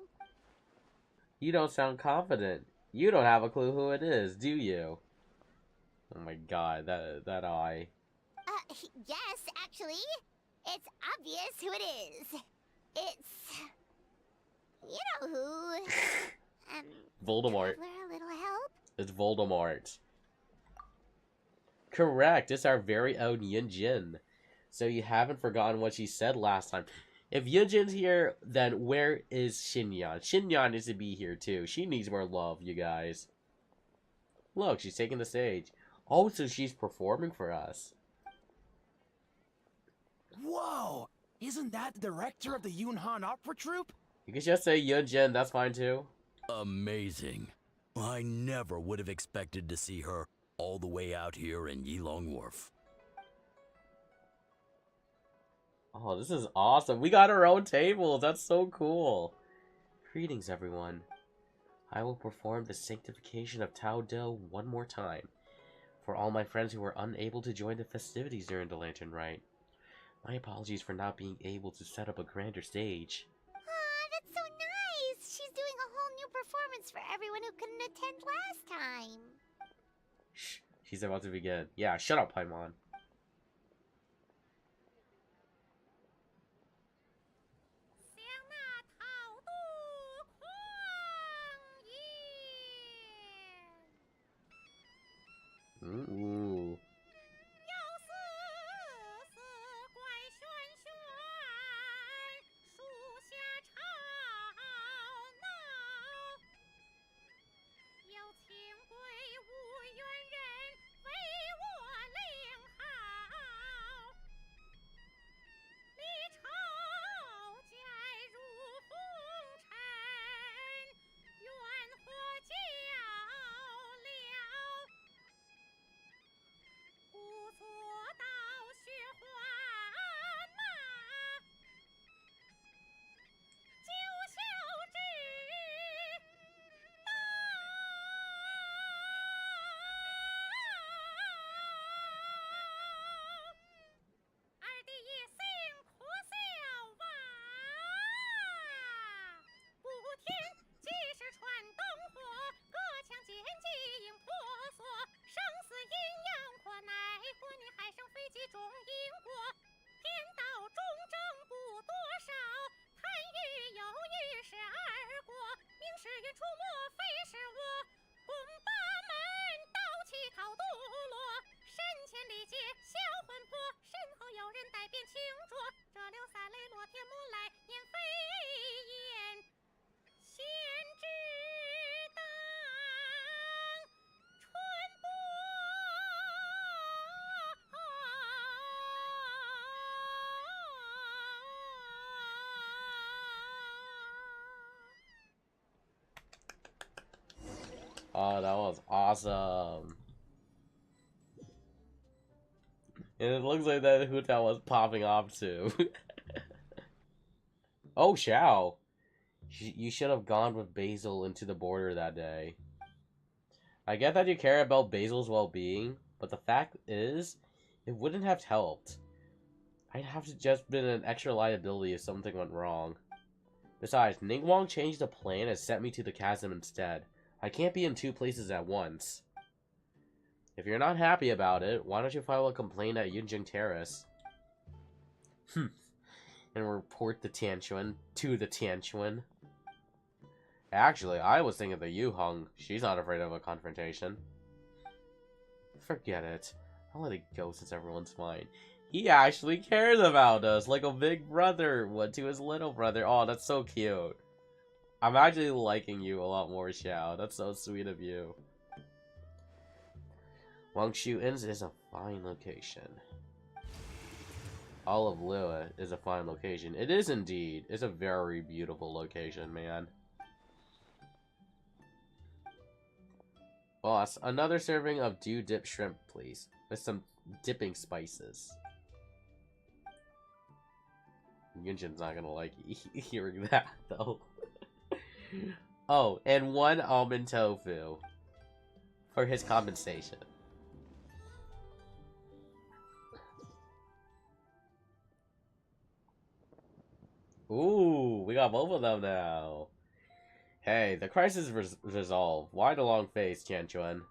You don't sound confident. You don't have a clue who it is, do you? Oh my god, that eye. Yes, actually. It's obvious who it is. It's... you know who. Voldemort. Traveler, a little help? It's Voldemort. Correct, it's our very own Yunjin. So you haven't forgotten what she said last time. If Yunjin's here, then where is Xinyan? Xinyan needs to be here too. She needs more love, you guys. Look, she's taking the stage. Oh, so she's performing for us. Whoa! Isn't that the director of the Yunhan Opera Troupe? You can just say Yunjin, that's fine too. Amazing. I never would have expected to see her all the way out here in Yilong Wharf. Oh, this is awesome. We got our own tables. That's so cool. Greetings, everyone. I will perform the sanctification of Tao Do one more time for all my friends who were unable to join the festivities during the Lantern Rite. My apologies for not being able to set up a grander stage. Aw, that's so nice! She's doing a whole new performance for everyone who couldn't attend last time. Shh, she's about to begin. Yeah, shut up, Paimon. Ooh. Oh, that was awesome. And it looks like that Hu Tao was popping off too. Oh, Xiao. You should have gone with Basil into the border that day. I get that you care about Basil's well-being, but the fact is, it wouldn't have helped. I'd have to just been an extra liability if something went wrong. Besides, Ningguang changed the plan and sent me to the chasm instead. I can't be in two places at once. If you're not happy about it, why don't you file a complaint at Yunjing Terrace? And report the Tianquan to the Tianquan. Actually, I was thinking the Yu Hong. She's not afraid of a confrontation. Forget it. I'll let it go since everyone's fine. He actually cares about us, like a big brother would to his little brother. Oh, that's so cute. I'm actually liking you a lot more, Xiao. That's so sweet of you. Wangshu Inns is a fine location. All of Liyue is a fine location. It is indeed. It's a very beautiful location, man. Boss, another serving of dew dip shrimp, please. With some dipping spices. Yunjin's not gonna like hearing that, though. Oh, and 1 almond tofu. For his compensation. Ooh, we got both of them now. Hey, the crisis resolved. Why the long face, Tianquan?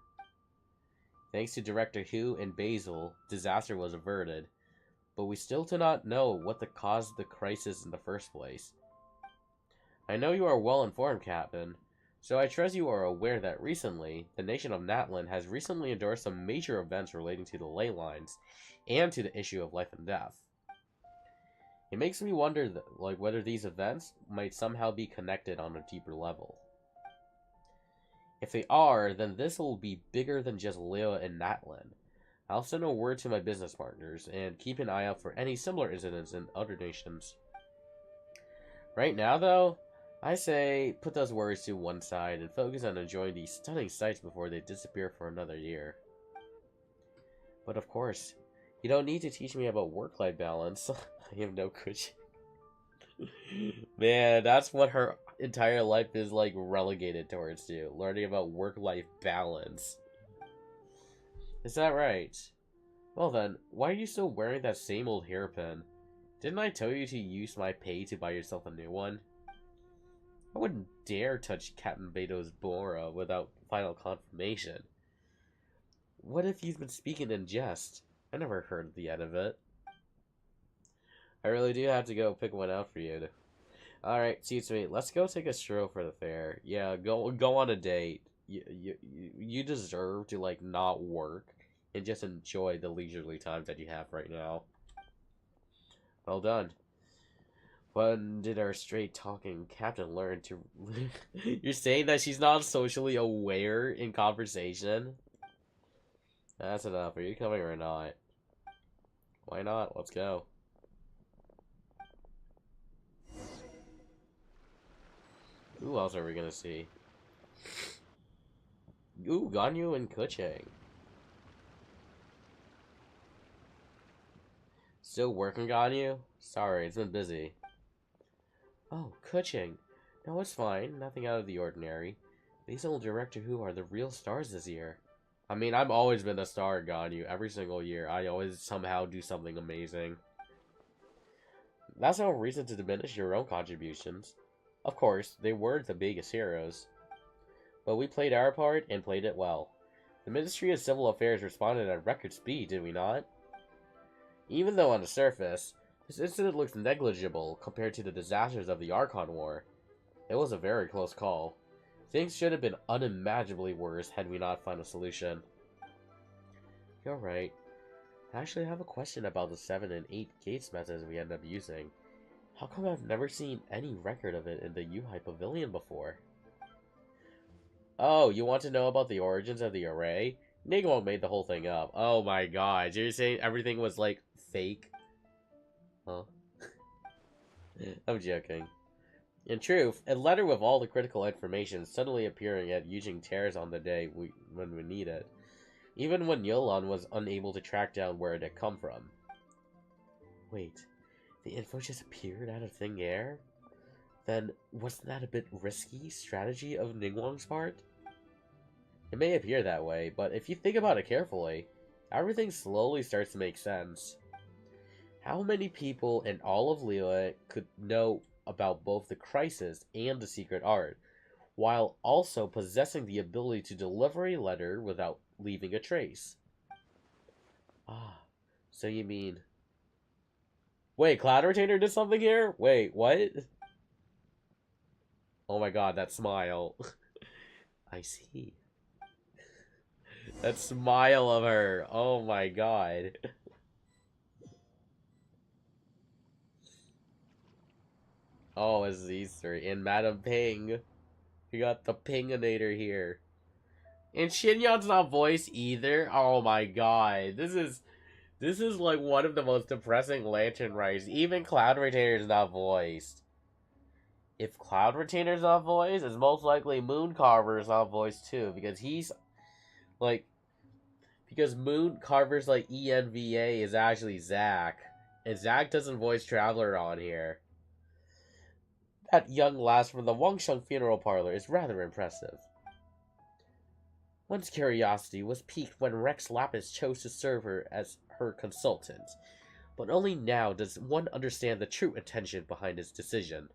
Thanks to Director Hu and Basil, disaster was averted. But we still do not know what caused the crisis in the first place. I know you are well informed, Captain. So I trust you are aware that recently, the nation of Natlan has recently endorsed some major events relating to the ley lines, and to the issue of life and death. It makes me wonder whether these events might somehow be connected on a deeper level. If they are, then this will be bigger than just Liyue and Natlan. I'll send a word to my business partners, and keep an eye out for any similar incidents in other nations. Right now, though, I say put those worries to one side and focus on enjoying these stunning sights before they disappear for another year. But of course, you don't need to teach me about work-life balance. I have no cushion. Man, that's what her entire life is like relegated towards to. Learning about work-life balance. Is that right? Well then, why are you still wearing that same old hairpin? Didn't I tell you to use my pay to buy yourself a new one? I wouldn't dare touch Captain Beto's Bora without final confirmation. What if he's been speaking in jest? I never heard the end of it. I really do have to go pick one out for you. Alright, suits me. Let's go take a stroll for the fair. Yeah, go on a date. You deserve to, like, not work and just enjoy the leisurely times that you have right now. Well done. When did our straight-talking captain learn to... You're saying that she's not socially aware in conversation? That's enough. Are you coming or not? Why not? Let's go. Who else are we gonna see? Ooh, Ganyu and Keqing. Still working, Ganyu? Sorry, it's been busy. Oh, Keqing. No, it's fine. Nothing out of the ordinary. Basil and Director Hu are the real stars this year. I mean, I've always been a star, Ganyu. Every single year, I always somehow do something amazing. That's no reason to diminish your own contributions. Of course, they weren't the biggest heroes. But we played our part, and played it well. The Ministry of Civil Affairs responded at record speed, did we not? Even though on the surface, this incident looks negligible compared to the disasters of the Archon War, it was a very close call. Things should have been unimaginably worse had we not found a solution. You're right. I actually have a question about the 7 and 8 gates methods we end up using. How come I've never seen any record of it in the Yuhai Pavilion before? Oh, you want to know about the origins of the array? Ningguang made the whole thing up. Oh my god, you're saying everything was, like, fake? Huh? I'm joking. In truth, a letter with all the critical information suddenly appearing at Yujing Terrace on the day when we need it, even when Yolan was unable to track down where it had come from. Wait, the info just appeared out of thin air? Then, wasn't that a bit risky strategy of Ningguang's part? It may appear that way, but if you think about it carefully, everything slowly starts to make sense. How many people in all of Liyue could know about both the crisis and the secret art, while also possessing the ability to deliver a letter without leaving a trace? Ah, so you mean... Wait, Cloud Retainer did something here? Wait, what? Oh my god, that smile. I see. That smile of her. Oh my god. Oh, it's Easter. And Madam Ping. We got the Pinginator here. And Xinyan's not voiced either. Oh my god. This is like one of the most depressing Lantern rides. Even Cloud Retainer's not voiced. If Cloud Retainer's not voiced, it's most likely Moon Carver's not voiced too. Because he's like... Because Moon Carver's like ENVA is actually Zack. And Zack doesn't voice Traveler on here. That young lass from the Wangsheng Funeral Parlor is rather impressive. One's curiosity was piqued when Rex Lapis chose to serve her as her consultant. But only now does one understand the true intention behind his decision.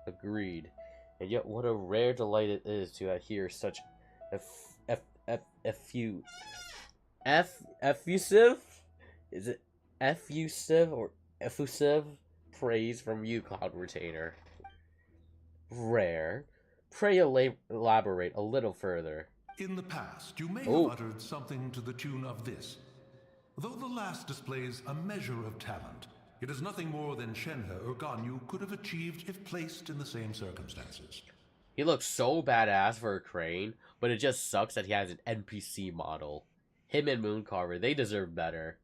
Agreed. And yet what a rare delight it is to hear such effusive? Is it effusive or effusive praise from you, Cloud Retainer? Rare. Pray elaborate a little further. In the past, you may have uttered something to the tune of this. Though the last displays a measure of talent, it is nothing more than Shenhe or Ganyu could have achieved if placed in the same circumstances. He looks so badass for a crane, but it just sucks that he has an NPC model. Him and Mooncarver, they deserve better.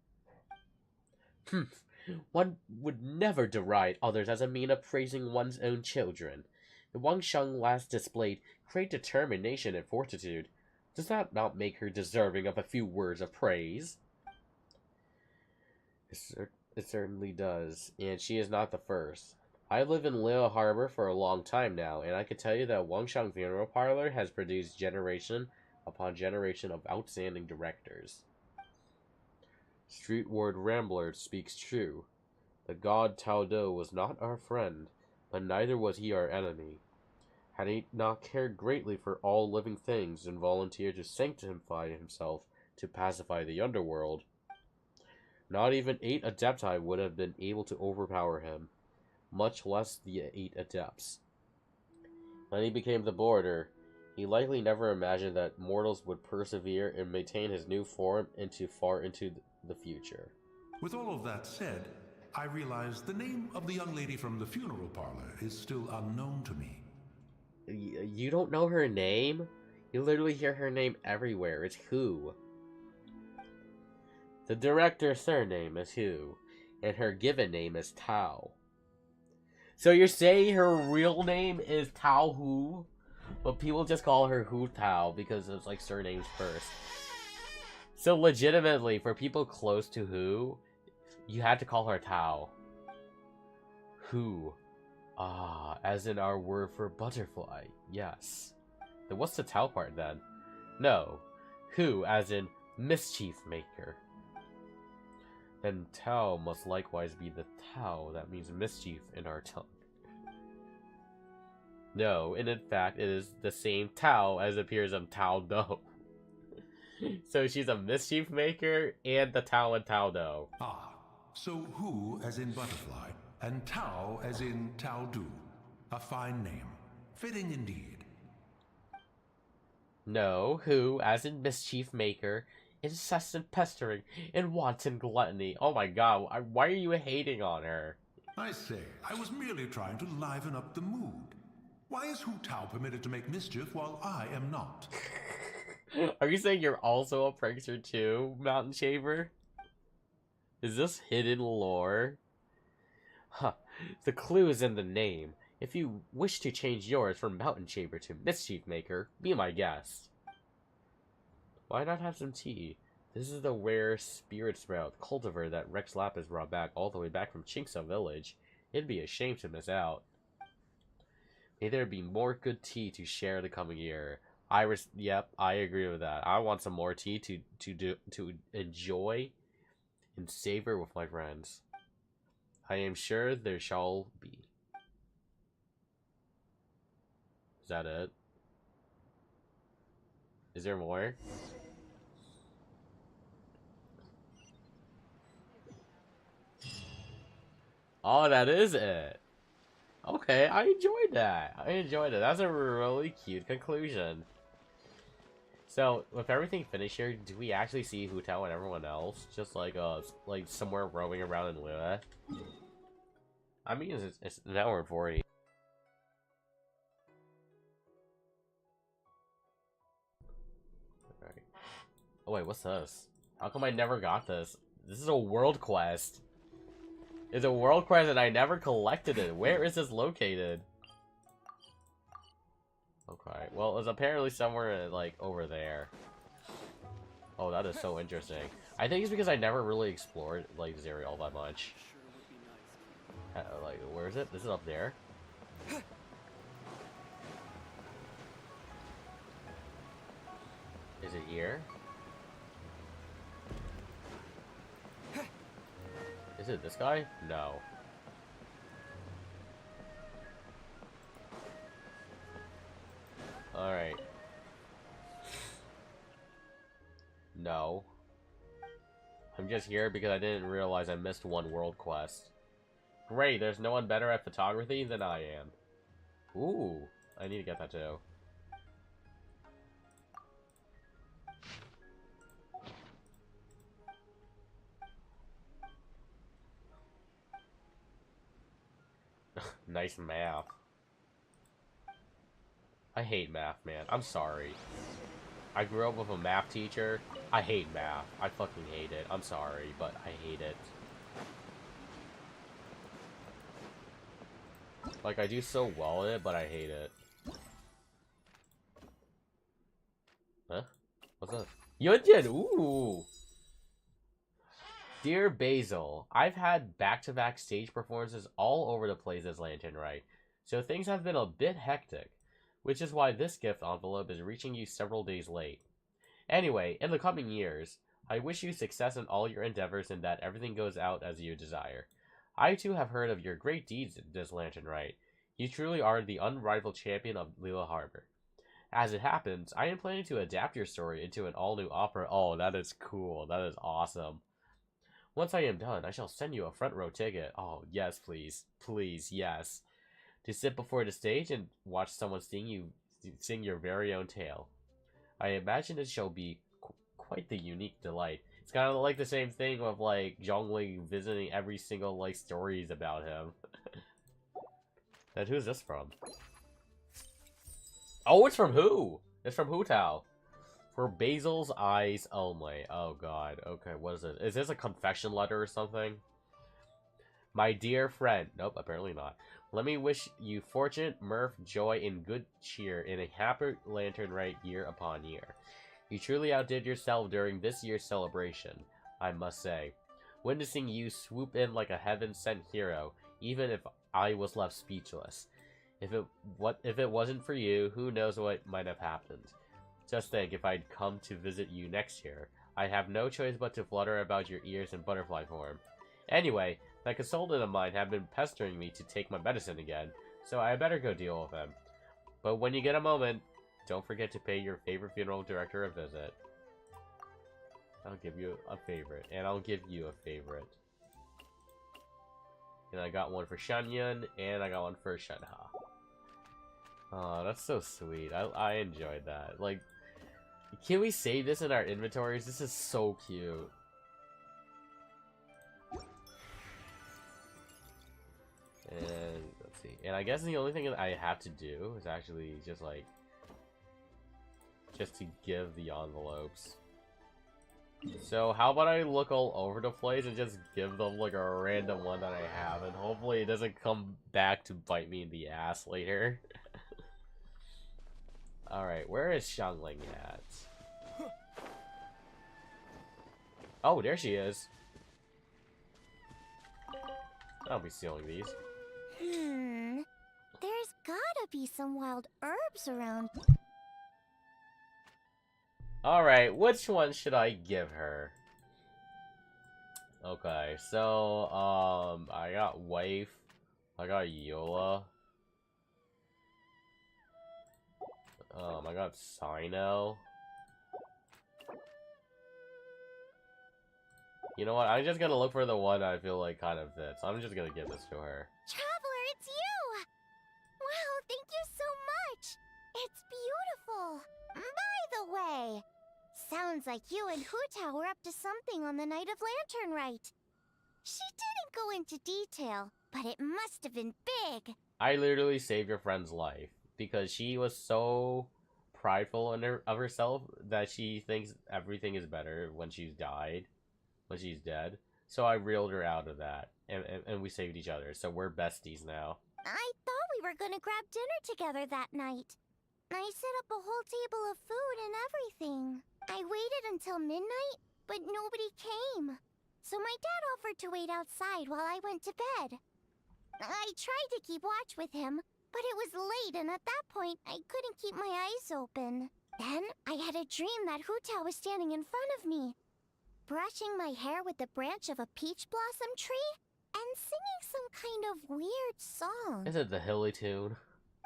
One would never deride others as a mean of praising one's own children. The Wangsheng last displayed great determination and fortitude. Does that not make her deserving of a few words of praise? It certainly does, and she is not the first. I live in Liyue Harbor for a long time now, and I can tell you that Wangsheng Funeral Parlor has produced generation upon generation of outstanding directors. Streetward Rambler speaks true. The god Tao Do was not our friend, but neither was he our enemy. Had he not cared greatly for all living things and volunteered to sanctify himself to pacify the underworld, not even 8 Adepti would have been able to overpower him, much less the 8 Adepts. When he became the Border, he likely never imagined that mortals would persevere and maintain his new form far into the future. With all of that said, I realize the name of the young lady from the funeral parlor is still unknown to me. You don't know her name? You literally hear her name everywhere. It's Hu. The director's surname is Hu, and her given name is Tao. So you're saying her real name is Tao Hu, but people just call her Hu Tao because it's like surnames first. So legitimately, for people close to Hu, you had to call her Tao. Hu. Ah, as in our word for butterfly. Yes. Then what's the Tao part then? No. Hu, as in mischief maker. Then Tao must likewise be the Tao that means mischief in our tongue. No, and in fact, it is the same Tao as appears in Tao Do. So she's a mischief maker and the Tao in Tao Do. Ah, so Hu as in butterfly, and Tao as in Tao Du. A fine name. Fitting indeed. No, Hu as in mischief maker, incessant pestering, and wanton gluttony. Oh my god, why are you hating on her? I say, I was merely trying to liven up the mood. Why is Hu Tao permitted to make mischief while I am not? Are you saying you're also a prankster too, Mountain Shaver? Is this hidden lore? Huh. The clue is in the name. If you wish to change yours from Mountain Chamber to Mischief Maker, be my guest. Why not have some tea? This is the rare Spirit Sprout cultivar that Rex Lapis brought back all the way back from Chinksel Village. It'd be a shame to miss out. May there be more good tea to share the coming year. Yep, I agree with that. I want some more tea to enjoy and savor with my friends. I am sure there shall be. Is that it? Is there more? Oh, that is it. Okay, I enjoyed that. That's a really cute conclusion. So, with everything finished here, do we actually see Hu Tao and everyone else? Just like somewhere roaming around in Liyue? I mean, it's an hour and 40. Alright. Oh wait, what's this? How come I never got this? This is a world quest. It's a world quest and I never collected it. Where is this located? Okay, well, it's apparently somewhere, like, over there. Oh, that is so interesting. I think it's because I never really explored, like, Zeri all that much. Like, where is it? This is up there. Is it here? Is it this guy? No. Alright. No. I'm just here because I didn't realize I missed one world quest. Great, there's no one better at photography than I am. Ooh, I need to get that too. Nice math. I hate math, man. I'm sorry. I grew up with a math teacher. I hate math. I fucking hate it. I'm sorry, but I hate it. Like, I do so well at it, but I hate it. Huh? What's up? Yunjin! Ooh! Dear Basil, I've had back-to-back stage performances all over the place as Lantern Rite, so things have been a bit hectic, which is why this gift envelope is reaching you several days late. Anyway, in the coming years, I wish you success in all your endeavors and that everything goes out as you desire. I too have heard of your great deeds this Lantern Rite. You truly are the unrivaled champion of Liyue Harbor. As it happens, I am planning to adapt your story into an all-new opera. Oh, that is cool. That is awesome. Once I am done, I shall send you a front row ticket. Oh, yes, please. Please, yes. To sit before the stage and watch someone sing your very own tale. I imagine it shall be quite the unique delight. It's kind of like the same thing with, like, Zhongli visiting every single, like, stories about him. And who's this from? Oh, it's from who? It's from Hu Tao. For Basil's eyes only. Oh god. Okay, what is it? Is this a confession letter or something? My dear friend. Nope, apparently not. Let me wish you fortune, mirth, joy, and good cheer in a happy Lantern Rite year upon year. You truly outdid yourself during this year's celebration, I must say. Witnessing you swoop in like a heaven-sent hero, even if I was left speechless. If it wasn't for you, who knows what might have happened. Just think, if I'd come to visit you next year, I'd have no choice but to flutter about your ears in butterfly form. Anyway, that consultant of mine have been pestering me to take my medicine again, so I better go deal with them. But when you get a moment, don't forget to pay your favorite funeral director a visit. I'll give you a favorite, and I'll give you a favorite. And I got one for Shanyan, and I got one for Shenhe. Oh, that's so sweet. I enjoyed that. Like, can we save this in our inventories? This is so cute. And let's see. And I guess the only thing that I have to do is actually just like, just to give the envelopes. So how about I look all over the place and just give them like a random one that I have, and hopefully it doesn't come back to bite me in the ass later. Alright, where is Xiangling at? Oh, there she is. I'll be stealing these. There's gotta be some wild herbs around. Alright, which one should I give her? Okay, so, I got Wife. I got Yola. I got Sino. You know what? I'm just gonna look for the one I feel like kind of fits. I'm just gonna give this to her. Traveler, it's you! Wow, thank you so much! It's beautiful! By the way, sounds like you and Hu Tao were up to something on the night of Lantern Rite. She didn't go into detail, but it must have been big. I literally saved your friend's life because she was so prideful of herself that she thinks everything is better when she's died, when she's dead. So I reeled her out of that, and we saved each other. So we're besties now. I thought we were gonna grab dinner together that night. I set up a whole table of food and everything. I waited until midnight, but nobody came. So my dad offered to wait outside while I went to bed. I tried to keep watch with him, but it was late, and at that point, I couldn't keep my eyes open. Then, I had a dream that Hu Tao was standing in front of me, brushing my hair with the branch of a peach blossom tree, and singing some kind of weird song. Is it the Hilly tune?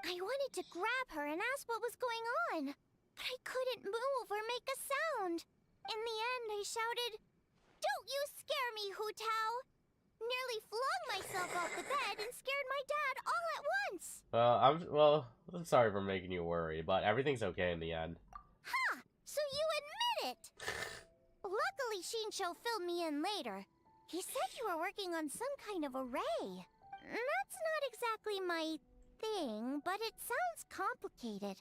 I wanted to grab her and ask what was going on, but I couldn't move or make a sound. In the end, I shouted, "Don't you scare me, Hu Tao!" Nearly flung myself off the bed and scared my dad all at once. I'm sorry for making you worry, but everything's okay in the end. Huh! So you admit it! Luckily, Shincho filled me in later. He said you were working on some kind of array. That's not exactly my thing, but it sounds complicated.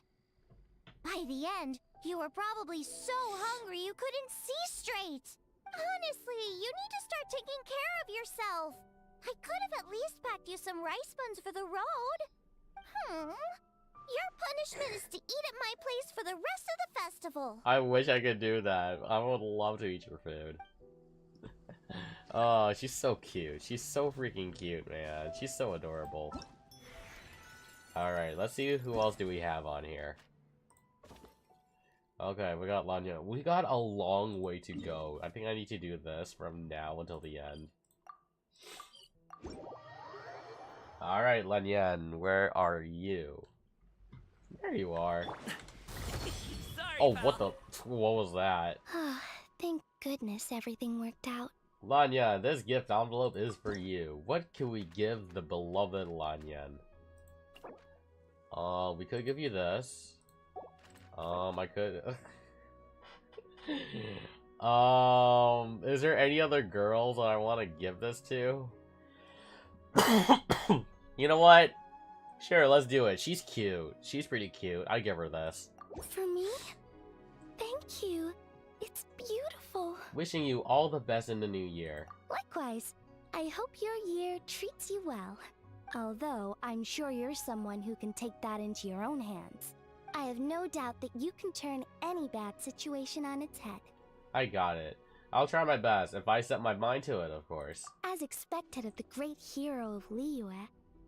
By the end, you were probably so hungry you couldn't see straight. Honestly, you need to start taking care of yourself. I could have at least packed you some rice buns for the road. Your punishment is to eat at my place for the rest of the festival. I wish I could do that. I would love to eat your food. Oh, she's so cute. She's so freaking cute, man. She's so adorable. Alright, let's see who else do we have on here. Okay, we got Lanya. We got a long way to go. I think I need to do this from now until the end. Alright, Lanyan, where are you? There you are. Sorry, Oh, pal. what was that? Thank goodness everything worked out. Lanyan, this gift envelope is for you. What can we give the beloved Lanyan? We could give you this. I could. Is there any other girls that I want to give this to? You know what? Sure, let's do it. She's cute. She's pretty cute. I give her this. For me? Thank you. It's beautiful. Wishing you all the best in the new year. Likewise, I hope your year treats you well. Although, I'm sure you're someone who can take that into your own hands. I have no doubt that you can turn any bad situation on its head. I got it. I'll try my best, if I set my mind to it, of course. As expected of the great hero of Liyue,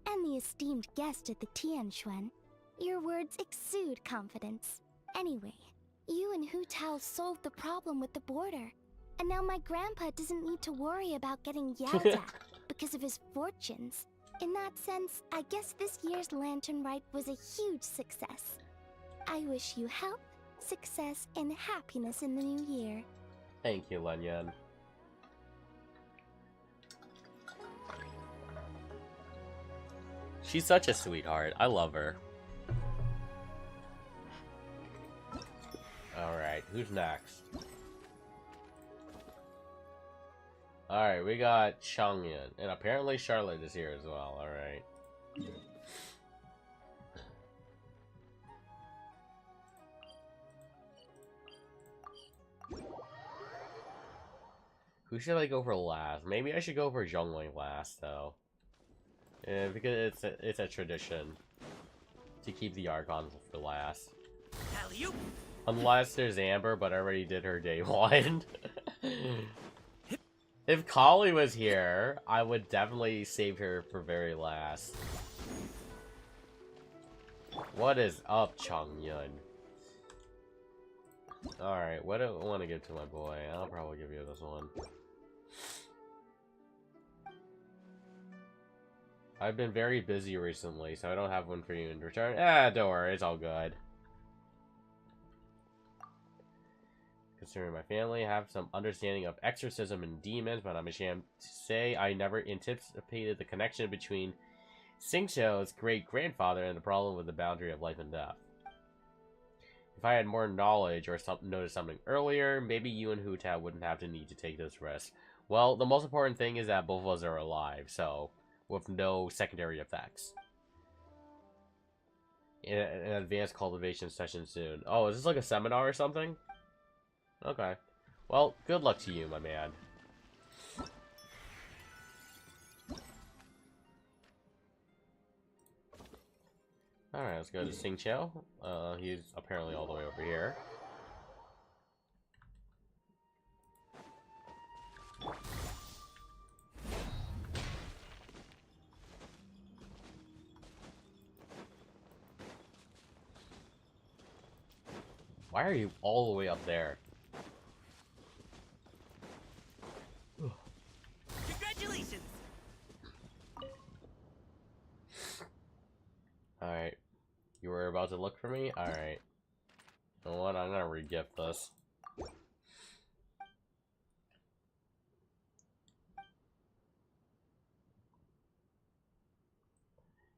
and the esteemed guest at the Tianquan, your words exude confidence. Anyway, you and Hu Tao solved the problem with the border, and now my grandpa doesn't need to worry about getting yelled at because of his fortunes. In that sense, I guess this year's Lantern Rite was a huge success. I wish you health, success, and happiness in the new year. Thank you, Lanyan. She's such a sweetheart. I love her. Alright, who's next? Alright, we got Changyan. And apparently Charlotte is here as well. Alright. Who should I go for last? Maybe I should go for Zhongling last, though. Yeah, because it's a tradition to keep the Archons for last. Alley-oop. Unless there's Amber, but I already did her day one. If Kali was here, I would definitely save her for very last. What is up, Chongyun? Alright, what do I want to give to my boy? I'll probably give you this one. I've been very busy recently, so I don't have one for you in return. Don't worry, it's all good. Considering my family, I have some understanding of exorcism and demons, but I'm ashamed to say I never anticipated the connection between Xingqiu's great-grandfather and the problem with the boundary of life and death. If I had more knowledge or noticed something earlier, maybe you and Hu Tao wouldn't have to need to take this risk. Well, the most important thing is that both of us are alive, so with no secondary effects. An advanced cultivation session soon. Oh, is this like a seminar or something? Okay. Well, good luck to you, my man. Alright, let's go to Xingqiu. He's apparently all the way over here. Why are you all the way up there? Congratulations. Alright. You were about to look for me? Alright. You know what? I'm gonna re-gift this.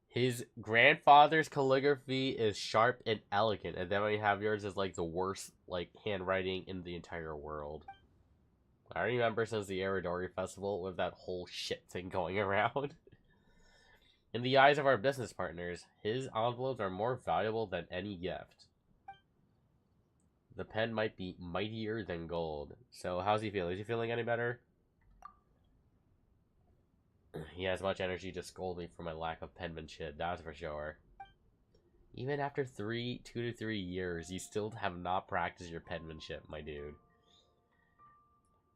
His grandfather's calligraphy is sharp and elegant, and then when you have yours is like the worst like handwriting in the entire world. I remember since the Aradori Festival with that whole shit thing going around. In the eyes of our business partners, his envelopes are more valuable than any gift. The pen might be mightier than gold. So how's he feeling? Is he feeling any better? He has much energy to scold me for my lack of penmanship, that's for sure. Even after 2 to 3 years, you still have not practiced your penmanship, my dude.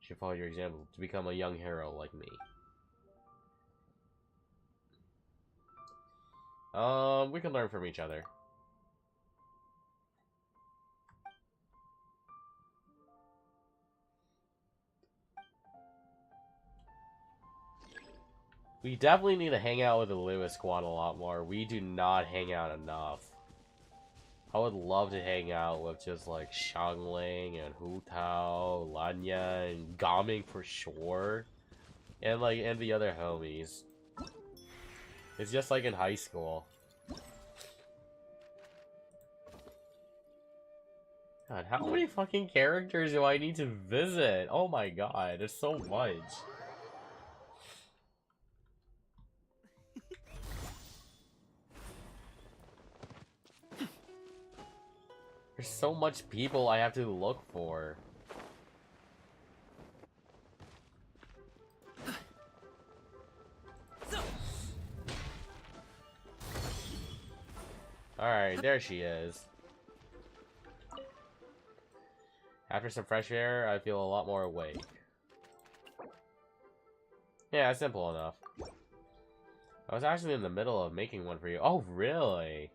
You should follow your example to become a young hero like me. We can learn from each other. We definitely need to hang out with the Lewis squad a lot more. We do not hang out enough. I would love to hang out with just like Xiangling and Hu Tao, Lanya, and Gaming for sure. And the other homies. It's just like in high school. God, how many fucking characters do I need to visit? Oh my god, there's so much. There's so much people I have to look for. Alright, there she is. After some fresh air, I feel a lot more awake. Yeah, simple enough. I was actually in the middle of making one for you. Oh, really?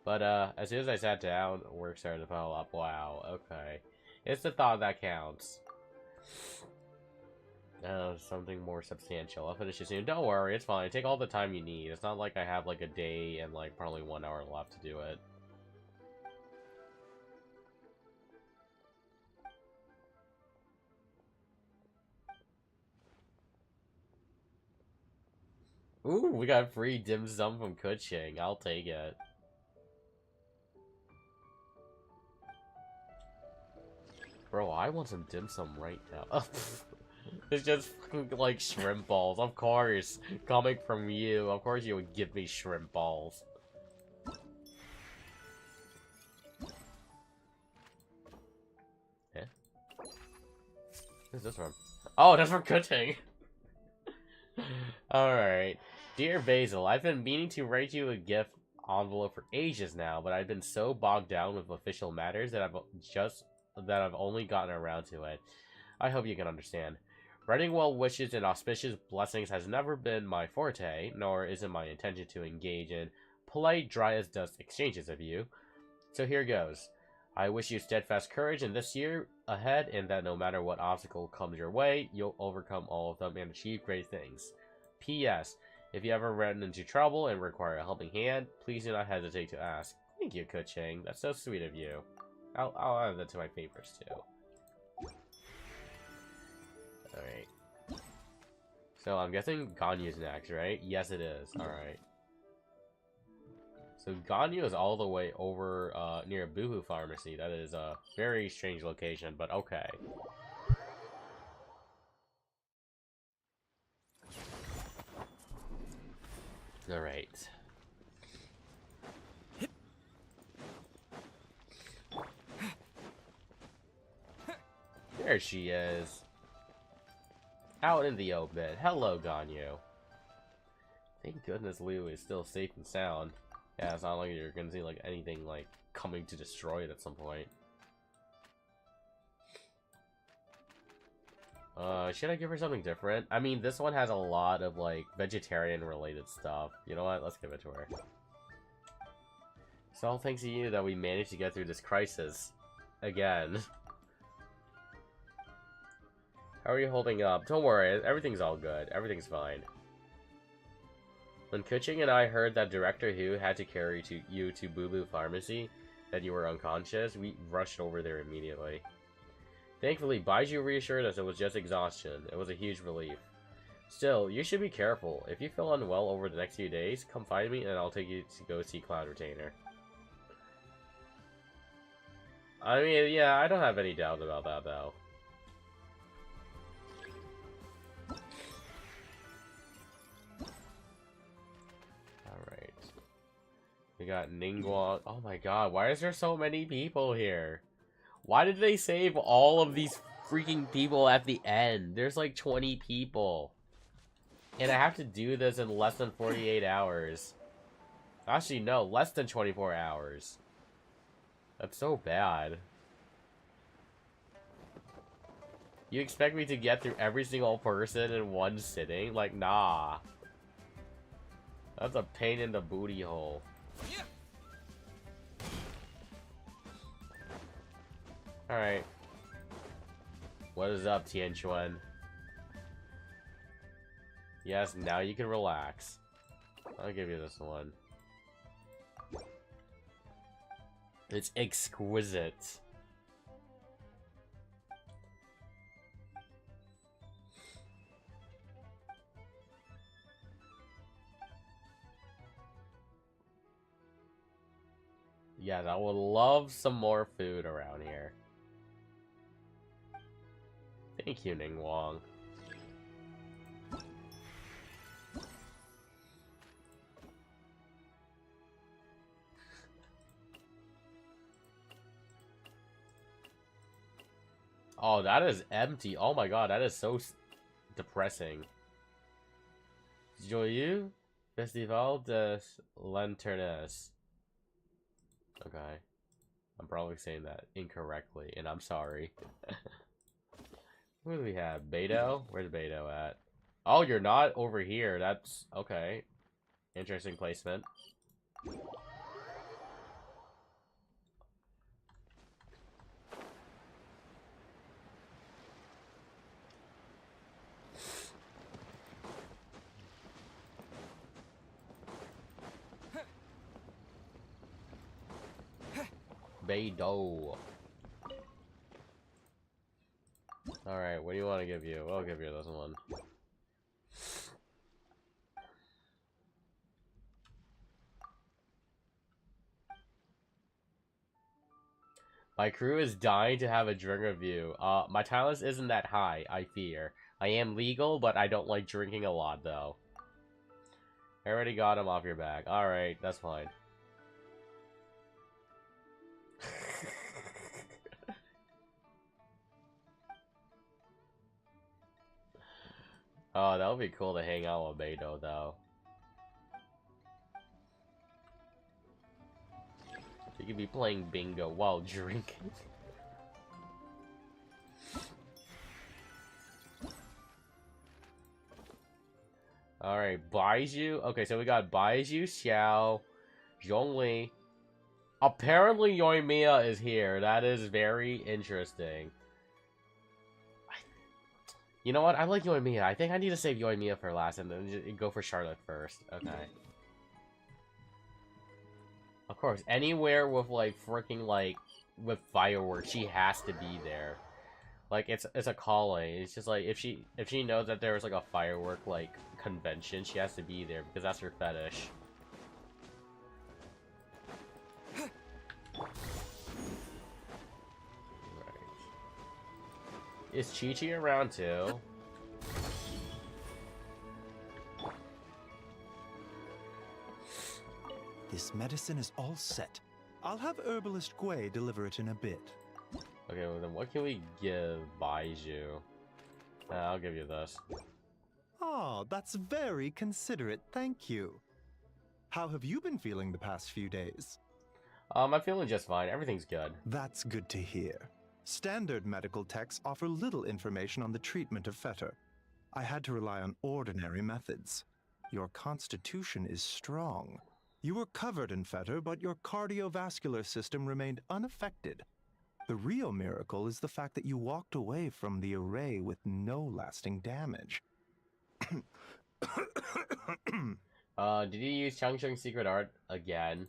But, as soon as I sat down, work started to pile up. Wow, okay. It's the thought that counts. Something more substantial. I'll finish it soon. Don't worry, it's fine. Take all the time you need. It's not like I have, like, a day and, like, probably 1 hour left to do it. Ooh, we got free dim sum from Kuching. I'll take it. Bro, I want some dim sum right now. It's just fucking like shrimp balls. Of course. Coming from you. Of course you would give me shrimp balls. Eh? Where's this from? Oh, that's for cooking. Alright. Dear Basil, I've been meaning to write you a gift envelope for ages now, but I've been so bogged down with official matters that I've only gotten around to it. I hope you can understand. Writing well wishes and auspicious blessings has never been my forte, nor is it my intention to engage in polite, dry-as-dust exchanges of you. So here goes. I wish you steadfast courage in this year ahead, and that no matter what obstacle comes your way, you'll overcome all of them and achieve great things. P.S. If you ever run into trouble and require a helping hand, please do not hesitate to ask. Thank you, Keqing. That's so sweet of you. I'll add that to my favorites, too. Alright. So, I'm guessing Ganyu's next, right? Yes, it is. Alright. So, Ganyu is all the way over near Boohoo Pharmacy. That is a very strange location, but okay. Alright. There she is. Out in the open. Hello, Ganyu. Thank goodness Liu is still safe and sound. Yeah, it's not like you're gonna see like anything like coming to destroy it at some point. Should I give her something different? I mean, this one has a lot of like vegetarian related stuff. You know what? Let's give it to her. It's all thanks to you that we managed to get through this crisis. Again. How are you holding up? Don't worry, everything's all good. Everything's fine. When Keqing and I heard that Director Hu had to carry you to Boo Pharmacy, that you were unconscious, we rushed over there immediately. Thankfully, Baizhu reassured us it was just exhaustion. It was a huge relief. Still, you should be careful. If you feel unwell over the next few days, come find me and I'll take you to go see Cloud Retainer. I mean, yeah, I don't have any doubt about that, though. Alright. We got Ningguang. Oh my god, why is there so many people here? Why did they save all of these freaking people at the end? There's like 20 people. And I have to do this in less than 48 hours. Actually, no, less than 24 hours. That's so bad. You expect me to get through every single person in one sitting? Like, nah. That's a pain in the booty hole. Alright. What is up, Tianquan? Yes, now you can relax. I'll give you this one. It's exquisite. Yes, I would love some more food around here. Thank you, Ningguang. Oh, that is empty. Oh my god, that is so depressing. Joyeux Festival des Lanternes. Okay. I'm probably saying that incorrectly, and I'm sorry. Who do we have? Beidou? Where's Beidou at? Oh, you're not over here. That's... okay. Interesting placement. Beidou. Alright, what do you want to give you? I'll give you this one. My crew is dying to have a drink of you. My tolerance isn't that high, I fear. I am legal, but I don't like drinking a lot, though. I already got him off your back. Alright, that's fine. Oh, that would be cool to hang out with Beto, though. You could be playing bingo while drinking. Alright, Baizhu. Okay, so we got Baizhu, Xiao, Zhongli. Apparently Yoimiya is here. That is very interesting. You know what? I like Yoimiya. I think I need to save Yoimiya for last and then go for Charlotte first. Okay. Of course, anywhere with like freaking like with fireworks, she has to be there. Like it's a calling. It's just like if she knows that there's like a firework like convention, she has to be there because that's her fetish. Right. Is Chi-Chi around too? This medicine is all set. I'll have Herbalist Gui deliver it in a bit. Okay, well then what can we give Baizhu? I'll give you this. Oh, that's very considerate, thank you. How have you been feeling the past few days? I'm feeling just fine. Everything's good. That's good to hear. Standard medical texts offer little information on the treatment of fetor. I had to rely on ordinary methods. Your constitution is strong. You were covered in fetor, but your cardiovascular system remained unaffected. The real miracle is the fact that you walked away from the array with no lasting damage. Did you use Changchung's secret art again?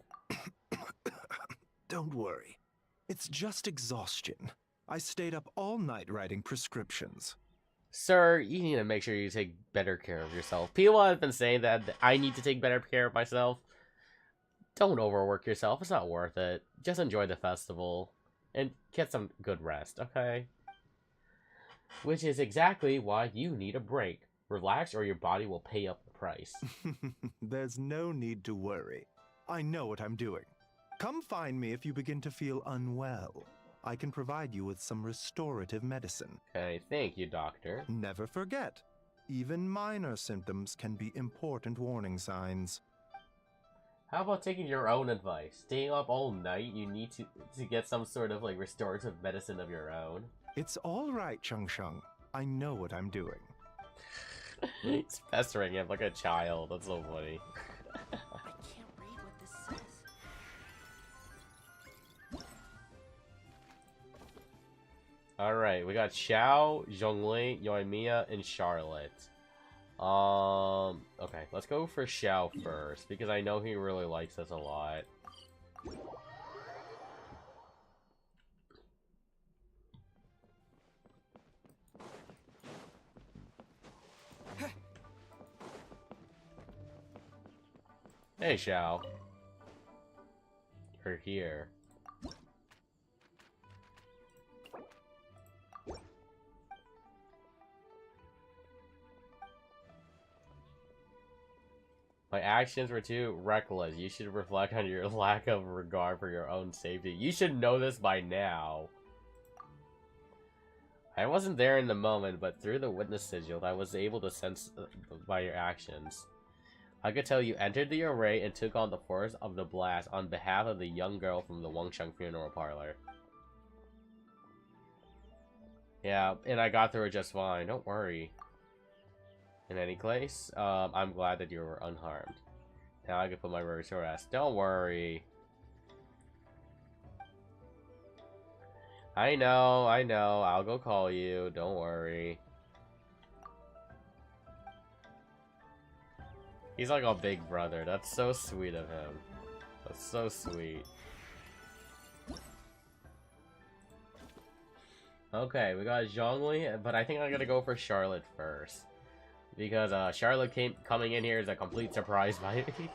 Don't worry. It's just exhaustion. I stayed up all night writing prescriptions. Sir, you need to make sure you take better care of yourself. People have been saying that I need to take better care of myself. Don't overwork yourself. It's not worth it. Just enjoy the festival. And get some good rest, okay? Which is exactly why you need a break. Relax or your body will pay up the price. There's no need to worry. I know what I'm doing. Come find me if you begin to feel unwell. I can provide you with some restorative medicine. Okay, thank you, doctor. Never forget, even minor symptoms can be important warning signs. How about taking your own advice? Staying up all night, you need to get some sort of like restorative medicine of your own. It's all right, Chung Chung. I know what I'm doing. He's pestering him like a child. That's so funny. I can't read what this says. Alright, we got Xiao, Zhongli, Yoimiya, and Charlotte. Okay, let's go for Xiao first, because I know he really likes us a lot. Hey, Xiao. You're here. My actions were too reckless. You should reflect on your lack of regard for your own safety. You should know this by now. I wasn't there in the moment, but through the witness sigil, I was able to sense by your actions. I could tell you entered the array and took on the force of the blast on behalf of the young girl from the Wangsheng funeral parlor. Yeah, and I got through it just fine. Don't worry. In any case, I'm glad that you were unharmed. Now I can put my worries to rest. Don't worry. I know. I'll go call you. Don't worry. He's like a big brother. That's so sweet of him. That's so sweet. Okay, we got Zhongli, but I think I'm gonna go for Charlotte first. Because Charlotte coming in here is a complete surprise by me.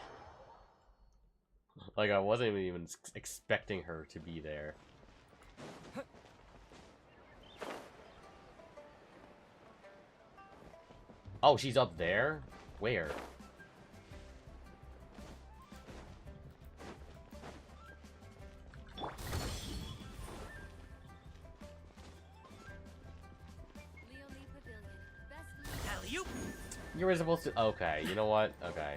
Like I wasn't even expecting her to be there. Oh, she's up there? Where? Alley-oop. You were supposed to. Okay, you know what? Okay.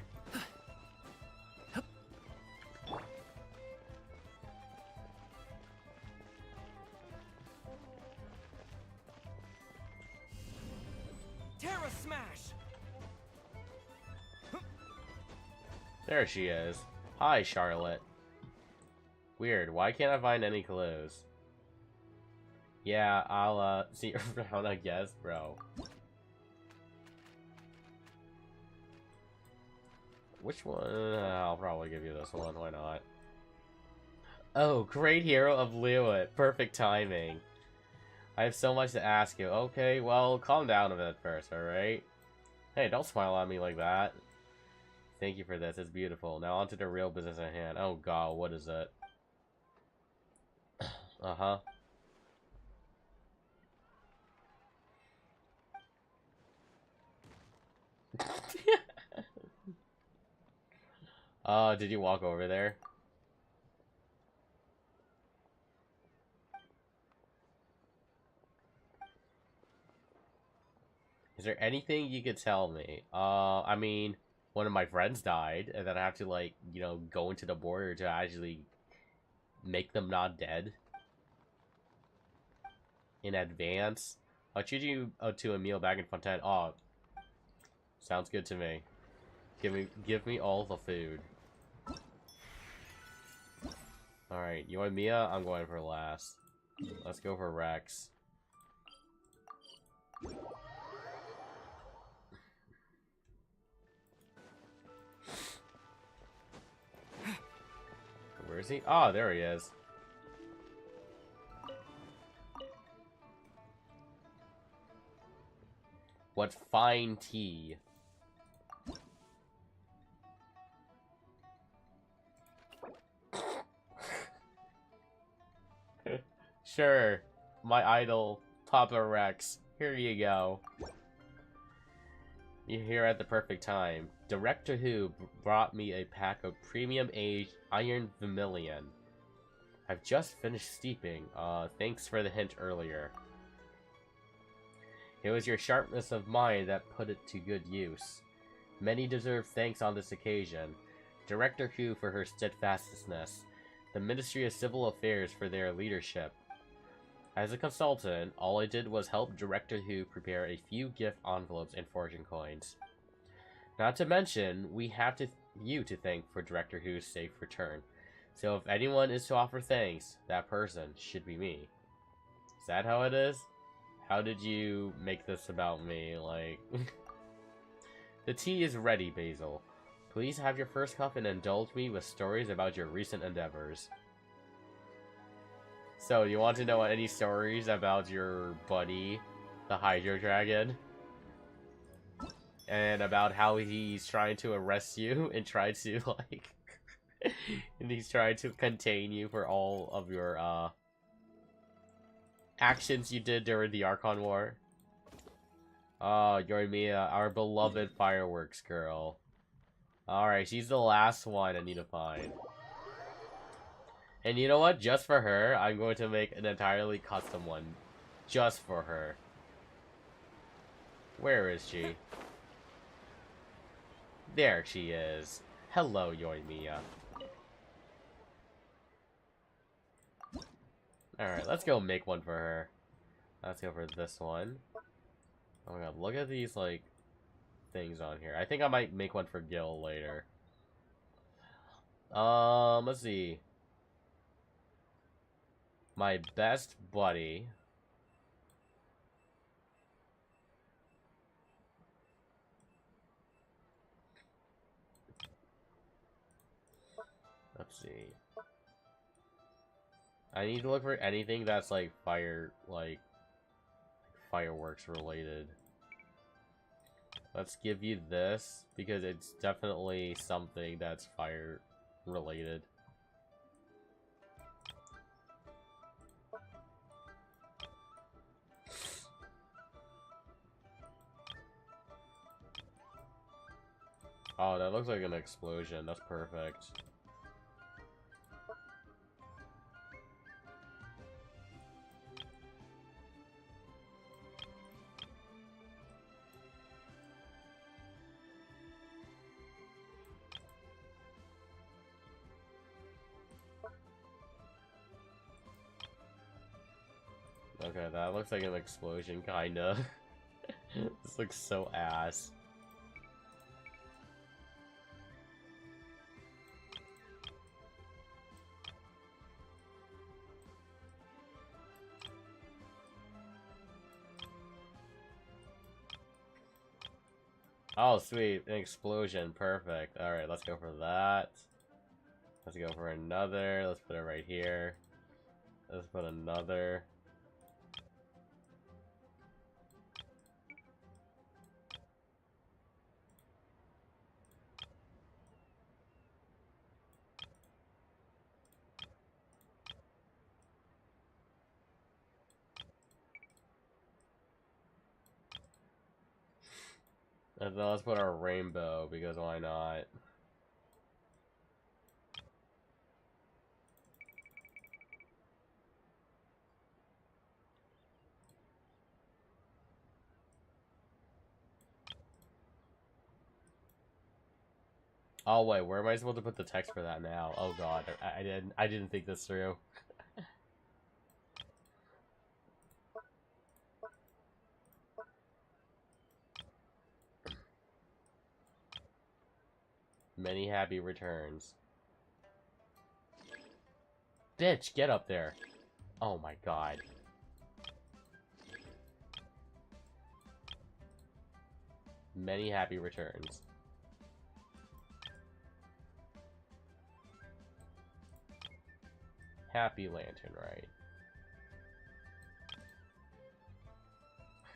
Terra Smash! There she is. Hi, Charlotte. Weird, why can't I find any clues? Yeah, I'll, see you around, I guess, bro. Which one? I'll probably give you this one, why not? Oh, great hero of Liyue. Perfect timing. I have so much to ask you. Okay, well, calm down a bit first, alright? Hey, don't smile at me like that. Thank you for this, it's beautiful. Now on to the real business at hand. Oh god, what is it? Uh-huh. Did you walk over there? Is there anything you could tell me? I mean, one of my friends died, and then I have to, like, you know, go into the border to actually make them not dead. In advance. I'll treat you to a meal back in Fontaine. Oh, sounds good to me. Give me all the food. Alright, you want Mia? I'm going for last. Let's go for Rex. Where is he? Oh, there he is. What fine tea. Sure, my idol, Papa Rex. Here you go. You're here at the perfect time. Director Who brought me a pack of premium-aged Iron Vermilion. I've just finished steeping. Thanks for the hint earlier. It was your sharpness of mind that put it to good use. Many deserve thanks on this occasion. Director Who for her steadfastness. The Ministry of Civil Affairs for their leadership. As a consultant, all I did was help Director Who prepare a few gift envelopes and fortune coins. Not to mention, we have you to thank for Director Who's safe return. So if anyone is to offer thanks, that person should be me. Is that how it is? How did you make this about me? Like... The tea is ready, Basil. Please have your first cup and indulge me with stories about your recent endeavors. So, you want to know any stories about your buddy, the Hydro Dragon? And about how he's trying to arrest you and try to, like... and he's trying to contain you for all of your, actions you did during the Archon War? Oh, Yoimiya, our beloved fireworks girl. Alright, she's the last one I need to find. And you know what? Just for her, I'm going to make an entirely custom one. Just for her. Where is she? There she is. Hello, Yoimiya. Alright, let's go make one for her. Let's go for this one. Oh my god, look at these, like, things on here. I think I might make one for Gil later. Let's see. My best buddy. Let's see. I need to look for anything that's like fireworks related. Let's give you this because it's definitely something that's fire related. Oh, that looks like an explosion. That's perfect. Okay, that looks like an explosion, kinda. This looks so ass. Oh, sweet. An explosion. Perfect. Alright, let's go for that. Let's go for another. Let's put it right here. Let's put another. And then let's put our rainbow, because why not? Oh wait, where am I supposed to put the text for that now? Oh god, I didn't think this through. Many happy returns. Bitch, get up there. Oh my god. Many happy returns. Happy Lantern,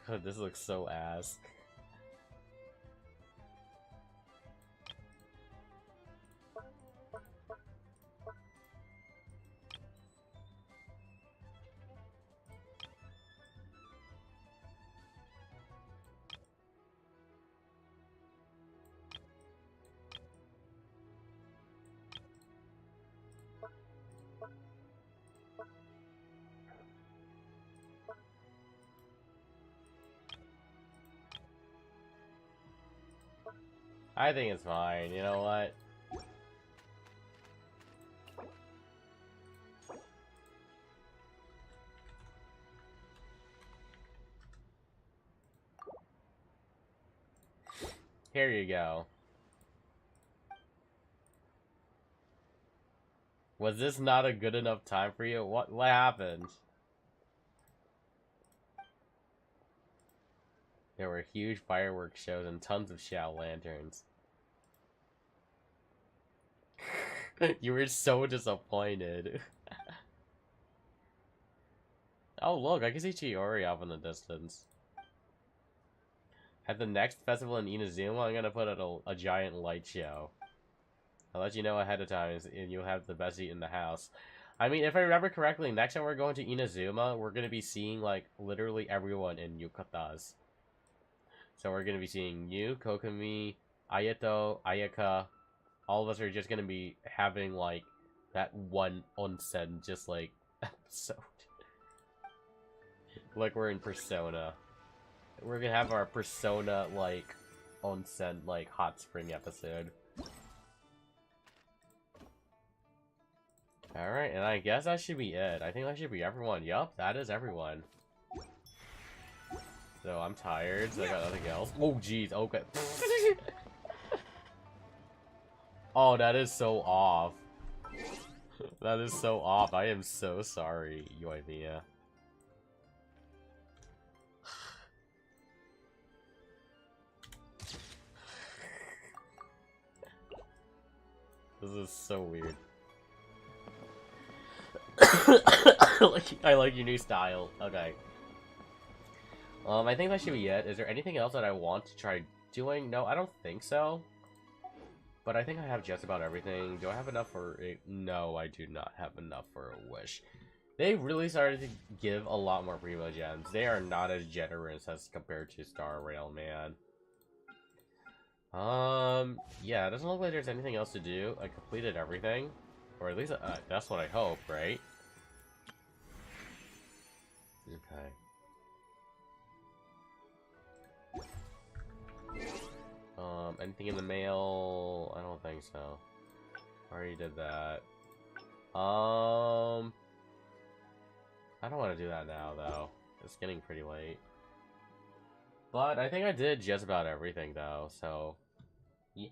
right? This looks so ass. I think it's fine, you know what? Here you go. Was this not a good enough time for you? What happened? There were huge fireworks shows and tons of Xiao lanterns. You were so disappointed. Oh look, I can see Chiori off in the distance. At the next festival in Inazuma, I'm gonna put out a giant light show. I'll let you know ahead of time, and you'll have the best seat in the house. I mean, if I remember correctly, next time we're going to Inazuma, we're gonna be seeing, like, literally everyone in Yukatas. So we're gonna be seeing you, Kokomi, Ayato, Ayaka. All of us are just gonna be having, like, that one onsen, just, like, episode. Like we're in Persona. We're gonna have our Persona, like, onsen, like, hot spring episode. Alright, and I guess that should be it. I think that should be everyone. Yup, that is everyone. So I'm tired, so I got nothing else. Oh, jeez, okay. Oh, that is so off. That is so off. I am so sorry, Yoimiya. This is so weird. I like your new style. Okay. I think that should be it. Is there anything else that I want to try doing? No, I don't think so. But I think I have just about everything. Do I have enough for a... No, I do not have enough for a wish. They really started to give a lot more Primo Gems. They are not as generous as compared to Star Rail, man. Yeah, it doesn't look like there's anything else to do. I completed everything. Or at least, that's what I hope, right? Okay. Anything in the mail? I don't think so. Already did that. I don't want to do that now, though. It's getting pretty late. But I think I did just about everything though, so